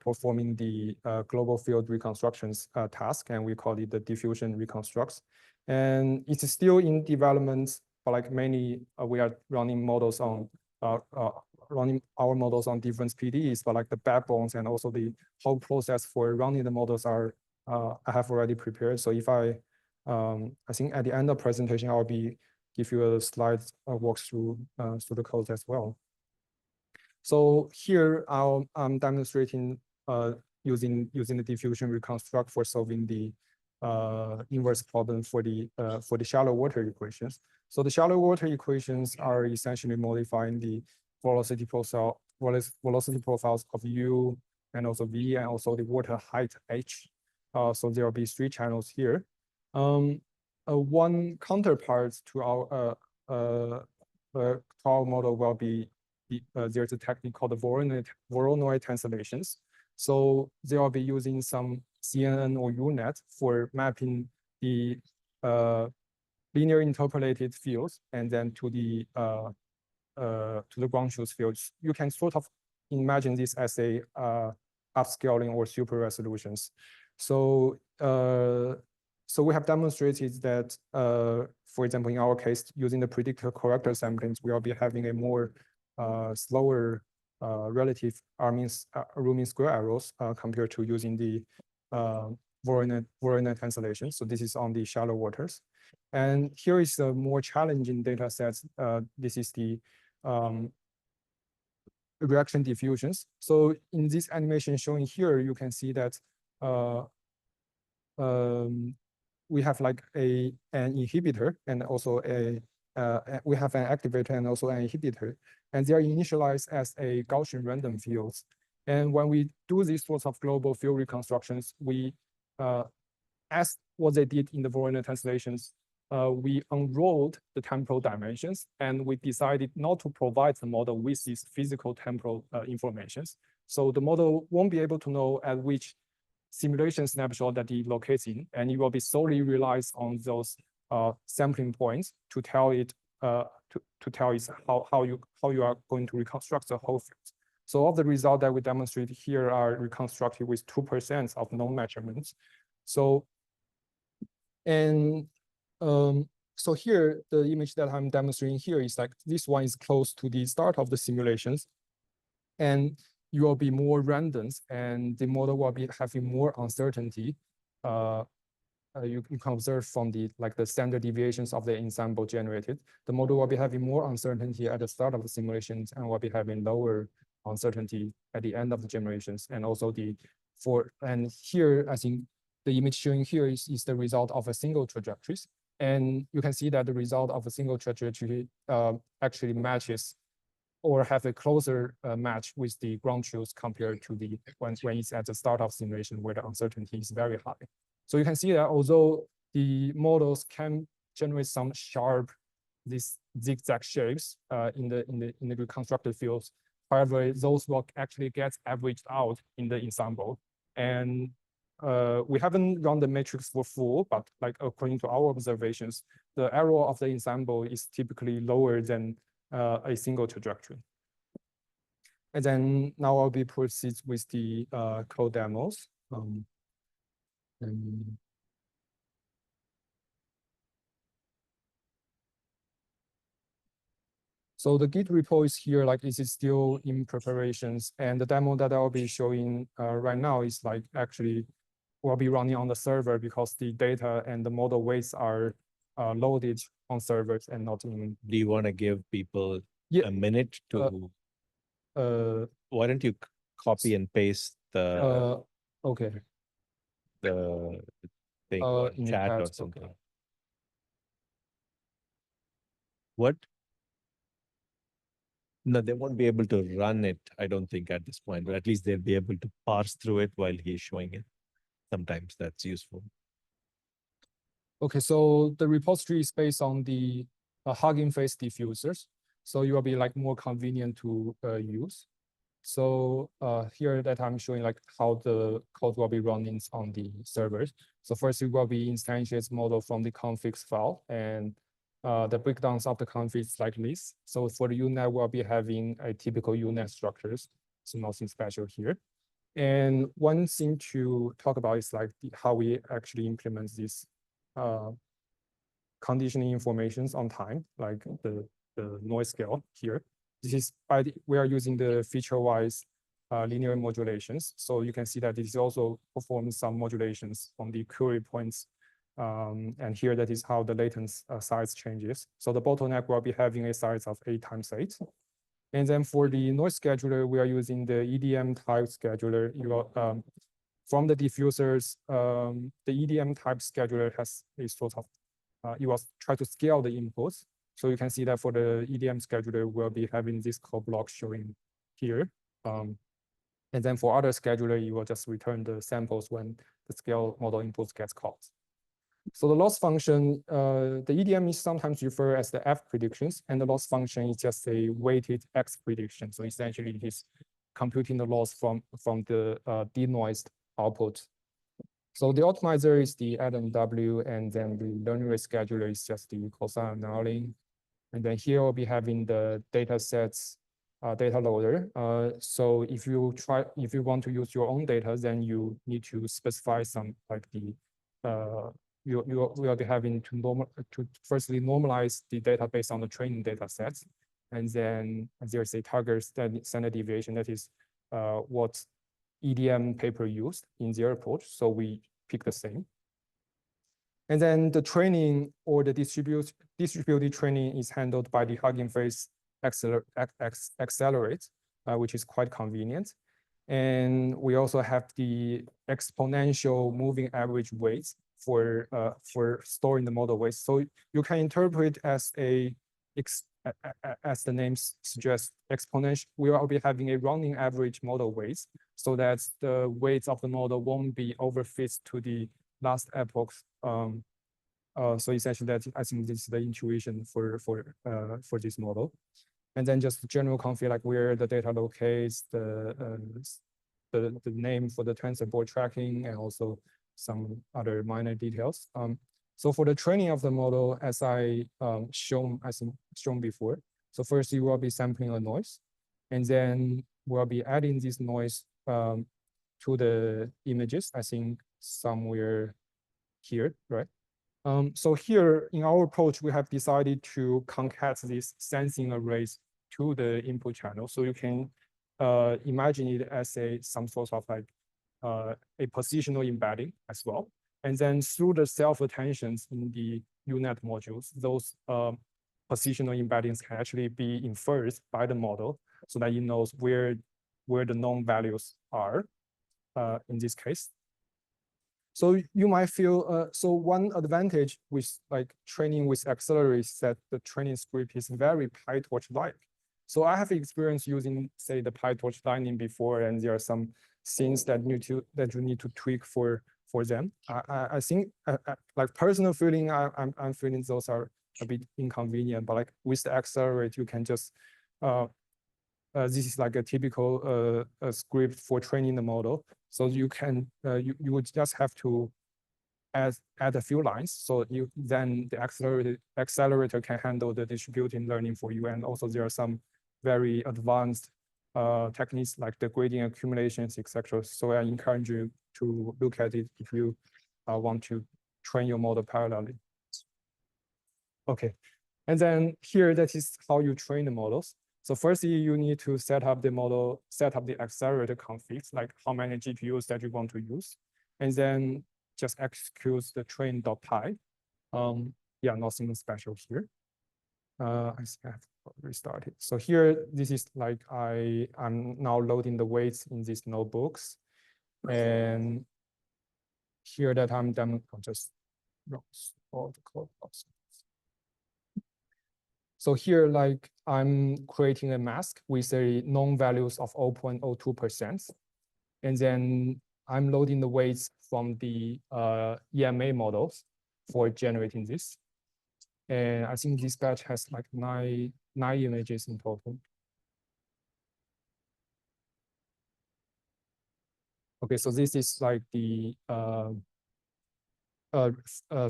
S2: performing the global field reconstructions task, and we call it the diffusion reconstructs. And it's still in development, but like many, we are running models on running our models on different PDEs, but like the backbones and also the whole process for running the models are I have already prepared. So if I think at the end of presentation, I'll give you a slide walkthrough through the code as well. So here I'm demonstrating using the diffusion reconstruct for solving the inverse problem for the shallow water equations. So the shallow water equations are essentially modifying the velocity profiles of U and also V and also the water height H. So there will be 3 channels here. One counterpart to our model will be there's a technique called the Voronoi translations. So they will be using some CNN or UNet for mapping the linear interpolated fields and then to the ground truth fields. You can sort of imagine this as a upscaling or super resolutions. So so we have demonstrated that, for example, in our case, using the predictor corrector samplings, we will be having a more slower relative root mean square errors compared to using the Voronoi translation. So this is on the shallow waters. And here is a more challenging data set. This is the reaction diffusions. So in this animation showing here, you can see that we have like an inhibitor and also we have an activator and also an inhibitor, and they are initialized as a Gaussian random fields. And when we do these sorts of global field reconstructions, we, as what they did in the Voronoi translations, we unrolled the temporal dimensions and we decided not to provide the model with these physical temporal informations. So the model won't be able to know at which simulation snapshot that it locates in, and it will be solely relies on those sampling points to tell it to tell it how you are going to reconstruct the whole field. So all the results that we demonstrate here are reconstructed with 2% of known measurements. So and so here the image that I'm demonstrating here is like this one is close to the start of the simulations, and you will be more random and the model will be having more uncertainty. You can observe from the standard deviations of the ensemble generated. The model will be having more uncertainty at the start of the simulations and will be having lower uncertainty at the end of the generations. And also and here I think the image showing here is the result of a single trajectories. And you can see that the result of a single trajectory actually matches or have a closer match with the ground truth compared to the when it's at the start of simulation where the uncertainty is very high. So you can see that although the models can generate some sharp these zigzag shapes in the reconstructed fields. However, those will actually get averaged out in the ensemble. And we haven't run the matrix for full, but like according to our observations, the error of the ensemble is typically lower than a single trajectory. And then now I'll be proceed with the code demos. So the Git repo is here, like this is still in preparations. And the demo that I'll be showing right now is like actually will be running on the server because the data and the model weights are loaded on servers and not in.
S1: Do you want to give people a minute to, why don't you copy and paste the
S2: okay.
S1: the thing on
S2: In the
S1: chat or
S2: chat,
S1: something?
S2: okay.
S1: What? No, they won't be able to run it, I don't think, at this point, but at least they'll be able to parse through it while he's showing it. Sometimes that's useful.
S2: Okay, so the repository is based on the Hugging Face diffusers. So it will be like more convenient to use. So here that I'm showing like how the code will be running on the servers. So first it will be instantiate model from the configs file, and the breakdowns of the configs like this. So for the UNet, we'll be having a typical UNet structures. So nothing special here. And one thing to talk about is like how we actually implement this conditioning informations on time, like the noise scale here. This is we are using the feature-wise linear modulations. So you can see that this also performs some modulations on the query points. And here that is how the latent size changes. So the bottleneck will be having a size of 8 × 8. And then for the noise scheduler, we are using the EDM type scheduler. From the diffusers, the EDM type scheduler has a sort of, it was try to scale the inputs. So you can see that for the EDM scheduler, we'll be having this code block showing here. And then for other scheduler, you will just return the samples when the scale model inputs gets called. So the loss function, the EDM is sometimes referred as the F predictions, and the loss function is just a weighted X prediction. So essentially it is computing the loss from the denoised output. So the optimizer is the AdamW, and then the learning rate scheduler is just the cosine annealing. And then here we'll be having the data sets data loader. So if you want to use your own data, then you need to specify some like the you will be having to firstly normalize the data based on the training data sets, and then there's a target standard deviation that is what EDM paper used in their approach. So we pick the same. And then the training or the distributed training is handled by the Hugging Face accelerate, which is quite convenient. And we also have the exponential moving average weights for storing the model weights. So you can interpret as the name suggests, exponential. We will be having a rounding average model weights, so that the weights of the model won't be overfit to the last epoch. So essentially, I think this is the intuition for this model. And then just general config, like where the data locates, the name for the tensor board tracking, and also some other minor details. So for the training of the model, as I shown before, so first you will be sampling a noise, and then we'll be adding this noise to the images, I think somewhere here, right? So here in our approach, we have decided to concat these sensing arrays to the input channel. So you can imagine it as some sort of like a positional embedding as well. And then through the self-attentions in the UNet modules, those positional embeddings can actually be inferred by the model so that it knows where the known values are in this case. So you might feel, so one advantage with like training with accelerate is that the training script is very PyTorch-like. So I have experience using, say, the PyTorch Lightning before, and there are some things that you need to tweak for them. I think, like personal feeling, I'm feeling those are a bit inconvenient, but like with the accelerate, you can just, this is like a typical script for training the model. So you can, you would just have to add a few lines. So then the accelerator can handle the distributed learning for you. And also there are some very advanced techniques like the gradient accumulations, etc. So I encourage you to look at it if you want to train your model parallelly. Okay, and then here, that is how you train the models. So firstly, you need to set up the model, set up the accelerator configs, like how many GPUs that you want to use, and then just execute the train.py. Yeah, nothing special here. I think I have to restart it. So here, this is like I'm now loading the weights in these notebooks, and here that I'm done, I'll just run all the code. So here, like I'm creating a mask with a known values of 0.02%. And then I'm loading the weights from the EMA models for generating this. And I think this batch has like nine images in total. Okay, so this is like the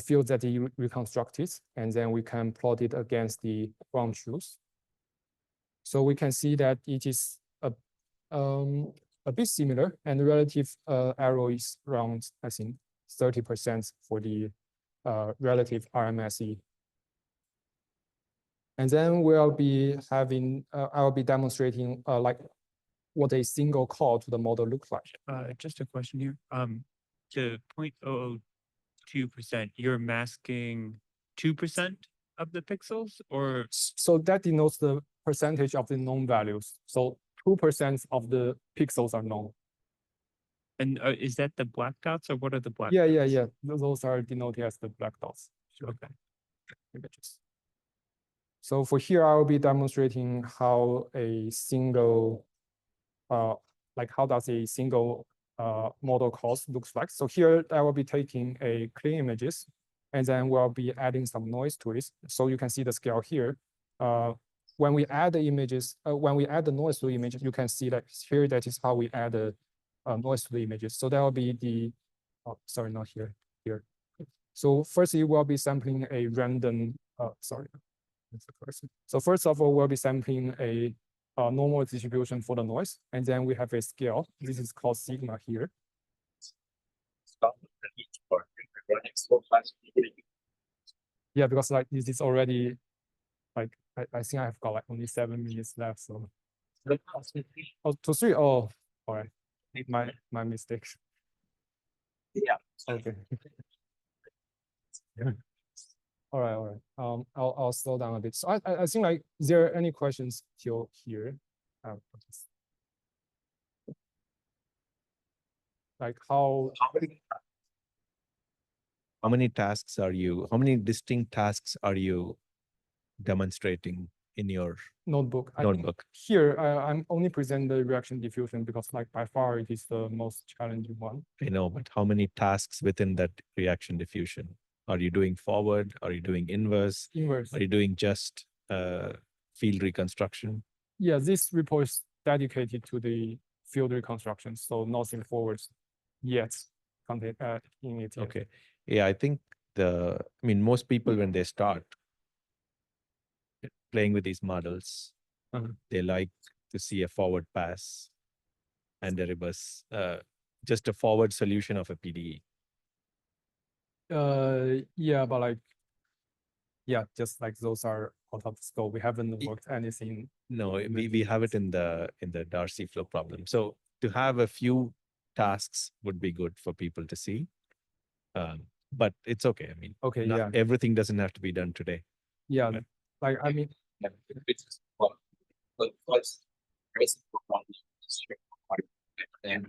S2: field that you reconstructed, and then we can plot it against the ground truth. So we can see that it is a bit similar, and the relative error is around, I think, 30% for the relative RMSE. And then we'll be having, I'll be demonstrating like what a single call to the model looks like.
S3: Just a question here. To 0.002%, you're masking 2% of the pixels, or
S2: So that denotes the percentage of the known values. So 2% of the pixels are known.
S3: and is that the black dots, or what are the black?
S2: Yeah,
S3: dots?
S2: yeah, yeah. Those are denoted as the black dots.
S3: Okay.
S2: Images. So for here, I will be demonstrating how a single, like how does a single model cost looks like. So here I will be taking a clean images, and then we'll be adding some noise to it. So you can see the scale here. When we add the images, when we add the noise to the images, you can see that here, that is how we add the noise to the images. So that will be the, oh, sorry, not here, here. So firstly, we'll be sampling a random, sorry, that's the person. So first of all, we'll be sampling a normal distribution for the noise, and then we have a scale. This is called sigma here. Yeah, because like this is already, like I think I've got like only 7 minutes left. So oh, to 3. Oh, all right, my mistake.
S6: Yeah.
S2: Okay. Yeah. All right, all right. I'll slow down a bit. So I think like, is there any questions till here? Like how
S1: many tasks are you, how many distinct tasks are you demonstrating in your
S2: notebook? I think
S1: notebook?
S2: here, I'm only presenting the reaction diffusion because like by far it is the most challenging one.
S1: I know, but how many tasks within that reaction diffusion? Are you doing forward? Are you doing inverse?
S2: Inverse.
S1: Are you doing just field reconstruction?
S2: Yeah, this report is dedicated to the field reconstruction, so nothing forwards yet content in it yet.
S1: Okay. Yeah, I think I mean, most people when they start playing with these models, they like to see a forward pass and a reverse, just a forward solution of a PDE.
S2: Yeah, but like, yeah, just like those are out of scope. We haven't worked anything.
S1: No, we have it in the Darcy flow problem. So to have a few tasks would be good for people to see. But it's okay. I mean,
S2: Okay,
S1: not
S2: yeah,
S1: everything doesn't have to be done today.
S2: yeah.
S1: Right.
S2: Like I mean,
S5: And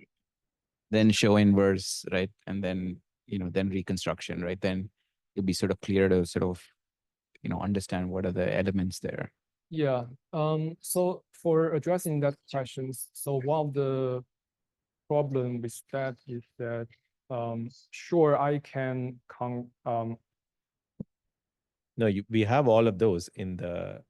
S5: then show inverse, right? And then, then reconstruction, right? Then it'll be sort of clear to sort of, understand what are the elements there.
S2: yeah. So for addressing that questions, so one of the problem with that is that sure I can
S1: No, we have all of those in the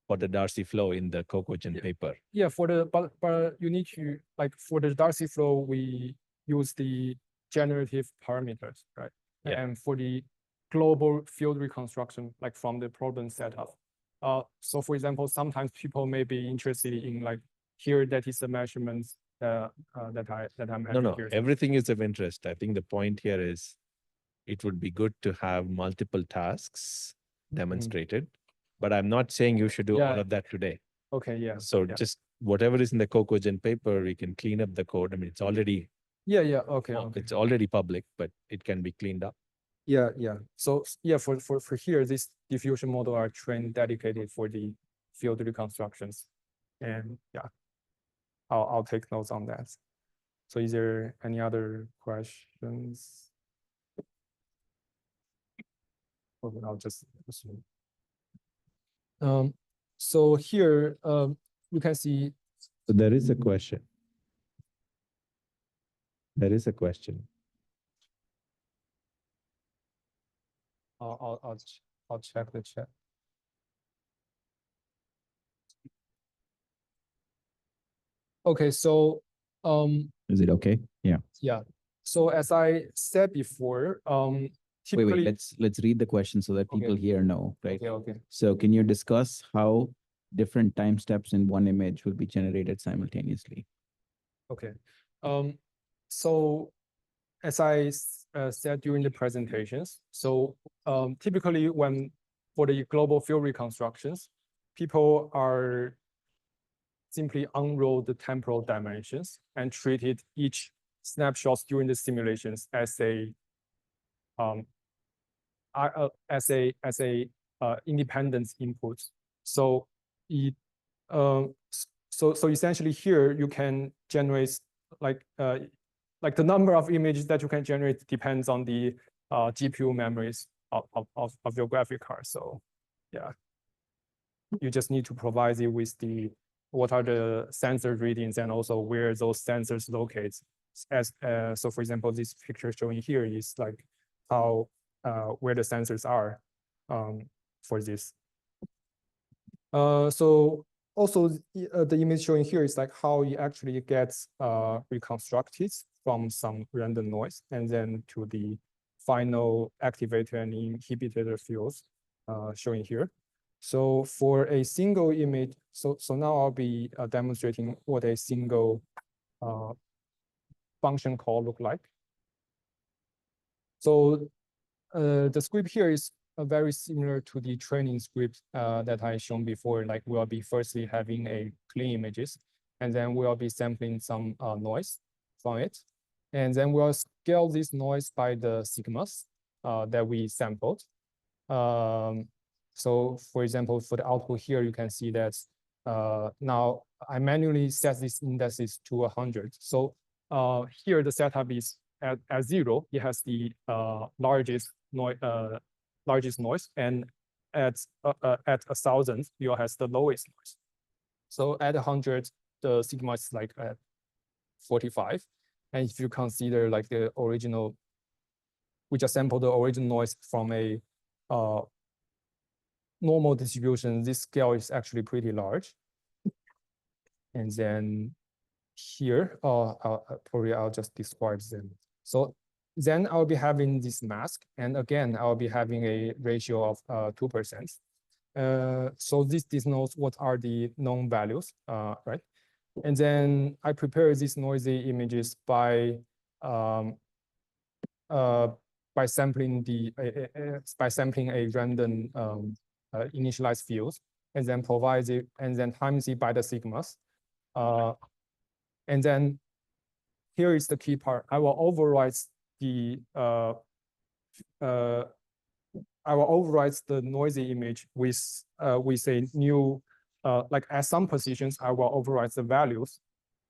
S1: for the Darcy flow in the CocoGen paper.
S2: Yeah, but you need to, like, for the Darcy flow, we use the generative parameters, right?
S1: Yeah.
S2: And for the global field reconstruction, like from the problem setup. So for example, sometimes people may be interested in, like, here that is the measurements that I'm
S1: No,
S2: having
S1: no,
S2: here.
S1: everything is of interest. I think the point here is it would be good to have multiple tasks demonstrated, but I'm not saying you should do all
S2: Yeah.
S1: of that today.
S2: Okay, yeah.
S1: So
S2: yeah.
S1: just whatever is in the CocoGen paper, we can clean up the code. I mean, it's already
S2: Yeah, okay, okay.
S1: it's already public, but it can be cleaned up.
S2: Yeah, yeah. So yeah, for here, this diffusion model are trained dedicated for the field reconstructions. And yeah, I'll take notes on that. So is there any other questions? Okay, I'll just assume. So here, you can see.
S1: So there is a question. There is a question.
S2: I'll check the chat. Okay, so
S5: Is it okay? Yeah.
S2: yeah. So as I said before, typically.
S5: Wait, let's read the question so that people
S2: Okay.
S5: here know, right?
S2: Okay.
S5: So can you discuss how different time steps in one image will be generated simultaneously?
S2: Okay. So as I said during the presentations, so typically when for the global field reconstructions, people are simply unroll the temporal dimensions and treated each snapshots during the simulations as a independent input. So it so essentially here you can generate like the number of images that you can generate depends on the GPU memories of your graphic card. So yeah, you just need to provide it with the what are the sensor readings and also where those sensors locate. As so for example, this picture showing here is like how where the sensors are for this. So also the image showing here is like how it actually gets reconstructed from some random noise and then to the final activator and inhibitor fields showing here. So for a single image, so now I'll be demonstrating what a single function call look like. So the script here is very similar to the training script that I shown before. Like we'll be firstly having a clean images, and then we'll be sampling some noise from it. And then we'll scale this noise by the sigmas that we sampled. So for example, for the output here, you can see that now I manually set this indices to 100. So here the setup is at 0, it has the largest noise, and at 1,000, you has the lowest noise. So at 100, the sigma is like at 45. And if you consider like the original, we just sample the original noise from a normal distribution, this scale is actually pretty large. And then here, probably I'll just describe them. So then I'll be having this mask, and again, I'll be having a ratio of 2%. So this denotes what are the known values, right? And then I prepare these noisy images by sampling a random initialized fields, and then provide it, and then times it by the sigmas. And then here is the key part. I will override the noisy image with a new like at some positions I will override the values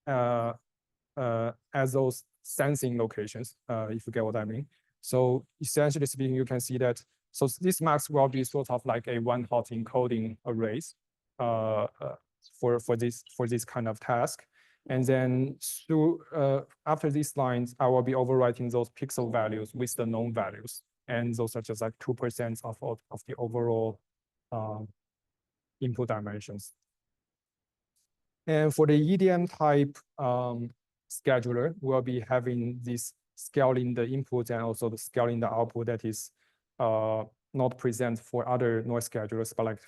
S2: as those sensing locations, if you get what I mean. So essentially speaking, you can see that so this mask will be sort of like a one-hot encoding arrays for this kind of task. And then through after these lines, I will be overwriting those pixel values with the known values and those are just like 2% of the overall input dimensions. And for the EDM type scheduler, we'll be having this scaling the input and also the scaling the output that is not present for other noise schedulers, but like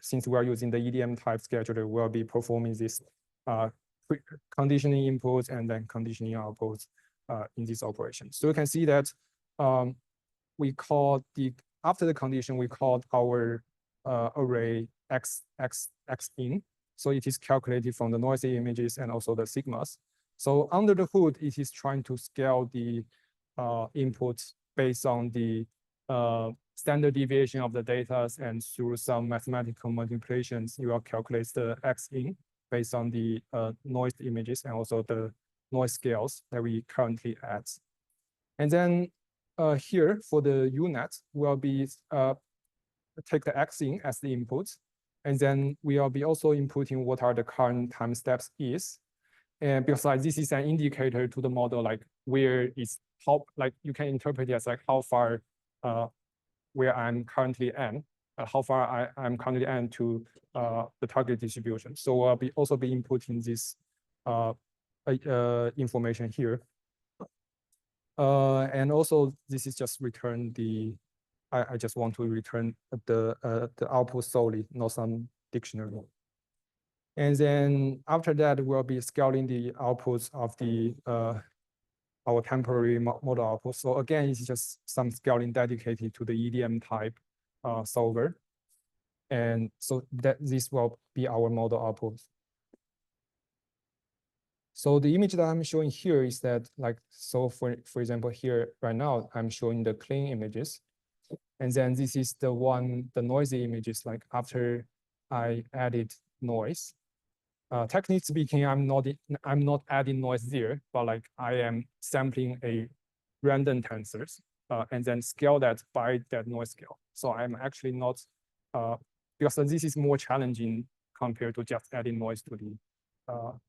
S2: since we are using the EDM type scheduler, we'll be performing this conditioning inputs and then conditioning outputs in this operation. So you can see that we call after the condition, we called our array x in. So it is calculated from the noisy images and also the sigmas. So under the hood, it is trying to scale the inputs based on the standard deviation of the data, and through some mathematical manipulations, you will calculate the x in based on the noise images and also the noise scales that we currently add. And then here for the UNet, we'll be take the x in as the input. And then we'll be also inputting what are the current time steps is. And because like this is an indicator to the model, like where is how, like you can interpret it as like how far where I'm currently at, how far I'm currently at to the target distribution. So I'll be also be inputting this information here. And also this is just return the, I just want to return the output solely, not some dictionary. And then after that, we'll be scaling the outputs of the our temporary model output. So again, it's just some scaling dedicated to the EDM type solver. And so that this will be our model output. So the image that I'm showing here is that like, so for example, here right now, I'm showing the clean images. And then this is the one, the noisy images, like after I added noise. Technically speaking, I'm not adding noise there, but like I am sampling a random tensors and then scale that by that noise scale. So I'm actually not, because this is more challenging compared to just adding noise to the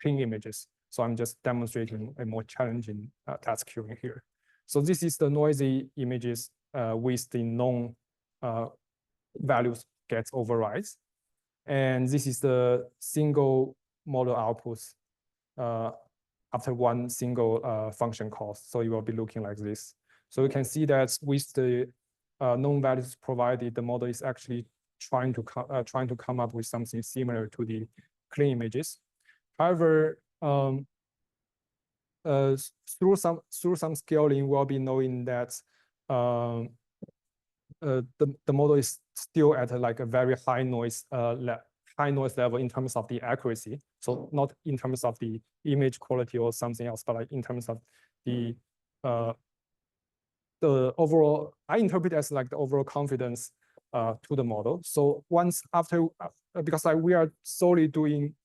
S2: clean images. So I'm just demonstrating a more challenging task queuing here. So this is the noisy images with the known values gets overrides. And this is the single model outputs after one single function call. So it will be looking like this. So you can see that with the known values provided, the model is actually trying to come up with something similar to the clean images. However, through some scaling, we'll be knowing that the model is still at like a very high noise level in terms of the accuracy. So not in terms of the image quality or something else, but like in terms of the overall, I interpret as like the overall confidence to the model. So once after, because like we are solely doing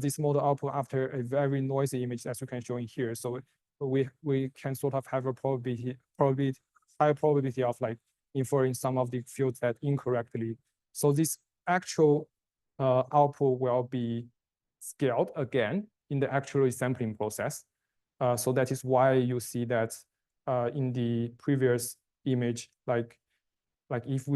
S2: this model output after a very noisy image, as you can show in here. So we can sort of have a high probability of like inferring some of the fields that incorrectly. So this actual output will be scaled again in the actual sampling process. So that is why you see that in the previous image, like if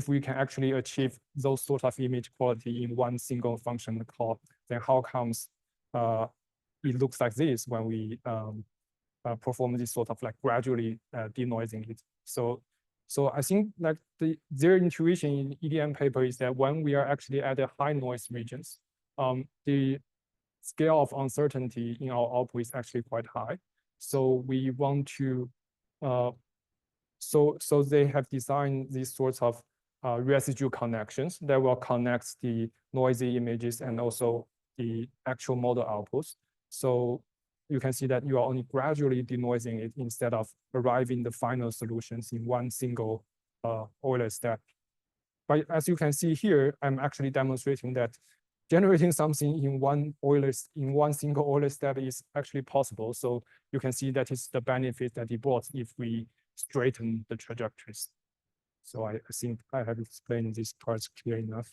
S2: we can actually achieve those sort of image quality in one single function call, then how comes it looks like this when we perform this sort of like gradually denoising it? So I think like their intuition in EDM paper is that when we are actually at the high noise regions, the scale of uncertainty in our output is actually quite high. So we want to, so they have designed these sorts of residue connections that will connect the noisy images and also the actual model outputs. So you can see that you are only gradually denoising it instead of arriving the final solutions in one single Euler step. But as you can see here, I'm actually demonstrating that generating something in one single Euler step is actually possible. So you can see that is the benefit that it brought if we straighten the trajectories. So I think I have explained this part clear enough.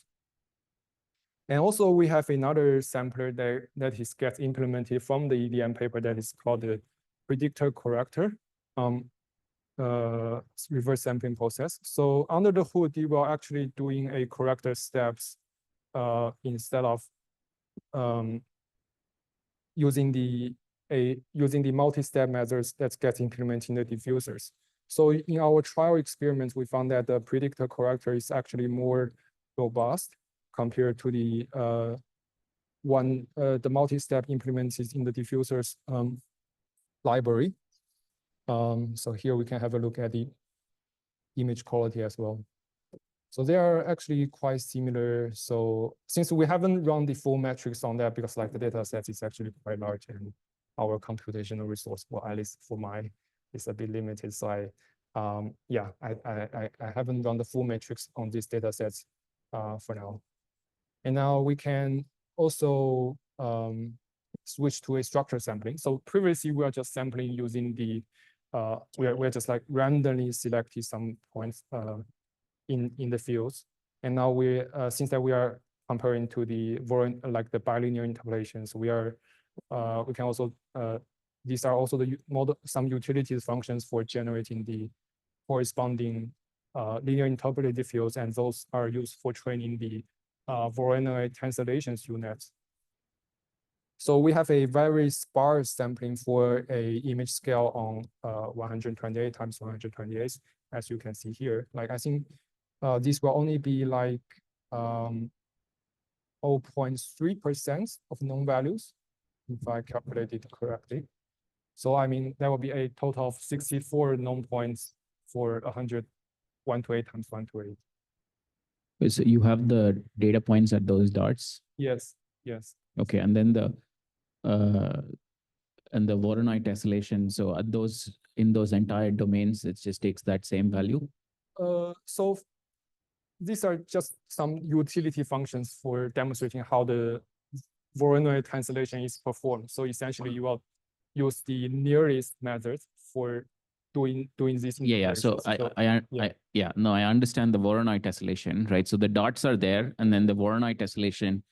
S2: And also we have another sampler that gets implemented from the EDM paper that is called the predictor corrector. reverse sampling process. So under the hood, you are actually doing a corrector steps instead of using the multi-step methods that gets implemented in the diffusers. So in our trial experiments, we found that the predictor corrector is actually more robust compared to the multi-step implemented in the diffusers library. So here we can have a look at the image quality as well. So they are actually quite similar. So since we haven't run the full metrics on that, because like the data set is actually quite large and our computational resource, well, at least for mine, is a bit limited. So I haven't run the full metrics on these data sets for now. And now we can also switch to a structured sampling. So previously we are just sampling using the we're just like randomly selecting some points in the fields. And now we since that we are comparing to the like the bilinear interpolations, we can also these are also the some utilities functions for generating the corresponding linear interpolated fields, and those are used for training the Voronoi translations units. So we have a very sparse sampling for a image scale on 128 times 128, as you can see here. Like I think this will only be like 0.3% of known values, if I calculate it correctly. So I mean, that will be a total of 64 known points for 128 times 128.
S5: So you have the data points at those dots?
S2: Yes, yes.
S5: Okay, and then the Voronoi tessellation. So at those in those entire domains, it just takes that same value.
S2: So these are just some utility functions for demonstrating how the Voronoi translation is performed. So essentially, you will use the nearest method for doing this.
S5: Yeah. So I understand the Voronoi tessellation, right? So the dots are there, and then the Voronoi tessellation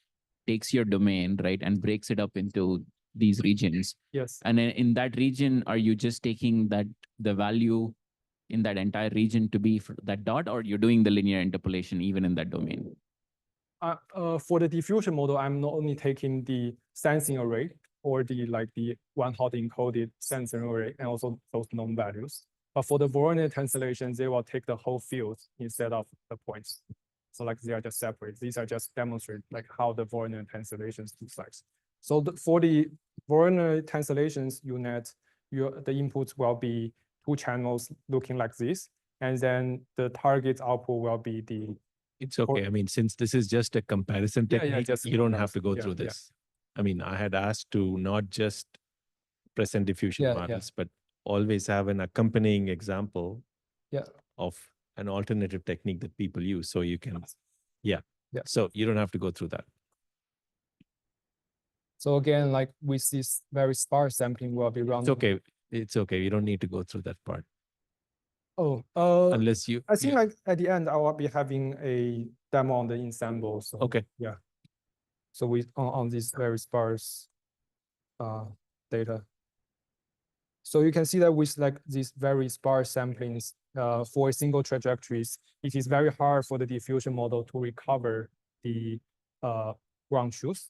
S5: takes your domain, right, and breaks it up into these regions.
S2: Yes.
S5: And then in that region, are you just taking the value in that entire region to be for that dot, or you're doing the linear interpolation even in that domain?
S2: For the diffusion model, I'm not only taking the sensing array or the one-hot encoded sensing array and also those known values. But for the Voronoi translation, they will take the whole field instead of the points. So like they are just separate. These are just demonstrate like how the Voronoi translations looks like. So for the Voronoi translations unit, the inputs will be 2 channels looking like this, and then the target output will be the.
S1: It's okay. I mean, since this is just a comparison technique, you don't have to go through this. I mean, I had asked to not just present diffusion models, but always have an accompanying example of an alternative technique that people use. So you can, so you don't have to go through that.
S2: So again, like with this very sparse sampling, will be running.
S1: It's okay. It's okay. You don't need to go through that part.
S2: Oh,
S1: unless you.
S2: I think like at the end, I will be having a demo on the ensemble. So
S1: okay.
S2: Yeah. So we on this very sparse data. So you can see that with like these very sparse samplings for single trajectories, it is very hard for the diffusion model to recover the ground truth.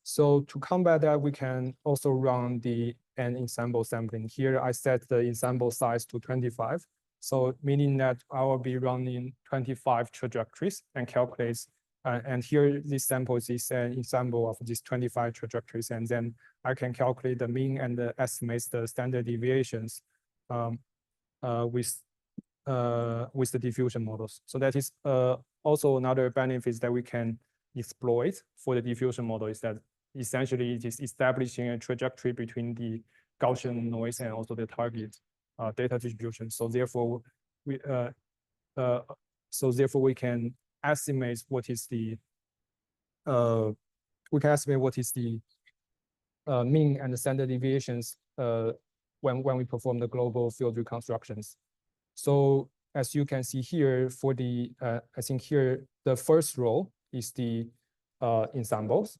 S2: So to combat that, we can also run the ensemble sampling. Here I set the ensemble size to 25. So meaning that I will be running 25 trajectories and calculates. And here this sample is an ensemble of these 25 trajectories. And then I can calculate the mean and estimates the standard deviations with the diffusion models. So that is also another benefit that we can exploit for the diffusion model, is that essentially it is establishing a trajectory between the Gaussian noise and also the target data distribution. So therefore, we can estimate what is the mean and the standard deviations when we perform the global field reconstructions. So as you can see here, for the I think here the first row is the ensembles,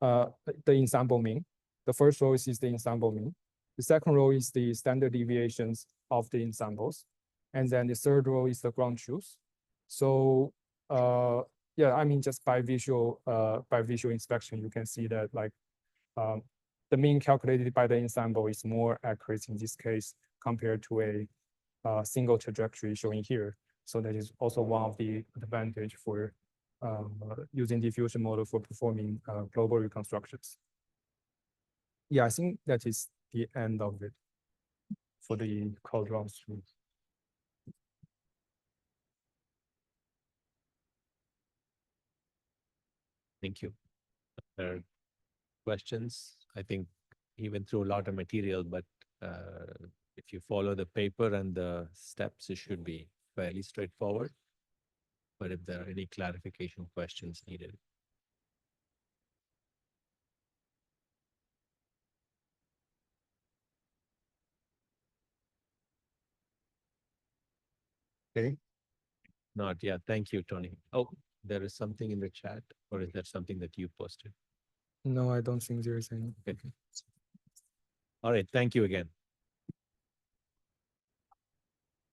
S2: the ensemble mean. The first row is the ensemble mean. The second row is the standard deviations of the ensembles. And then the third row is the ground truth. So yeah, I mean, just by visual inspection, you can see that like the mean calculated by the ensemble is more accurate in this case compared to a single trajectory showing here. So that is also one of the advantage for using diffusion model for performing global reconstructions. Yeah, I think that is the end of it for the code run through.
S1: Thank you. Questions? I think he went through a lot of material, but if you follow the paper and the steps, it should be fairly straightforward. But if there are any clarification questions needed. Okay. Not yet. Thank you, Tony. Oh, there is something in the chat, or is there something that you posted?
S2: No, I don't think there is any.
S1: Okay. All right. Thank you again.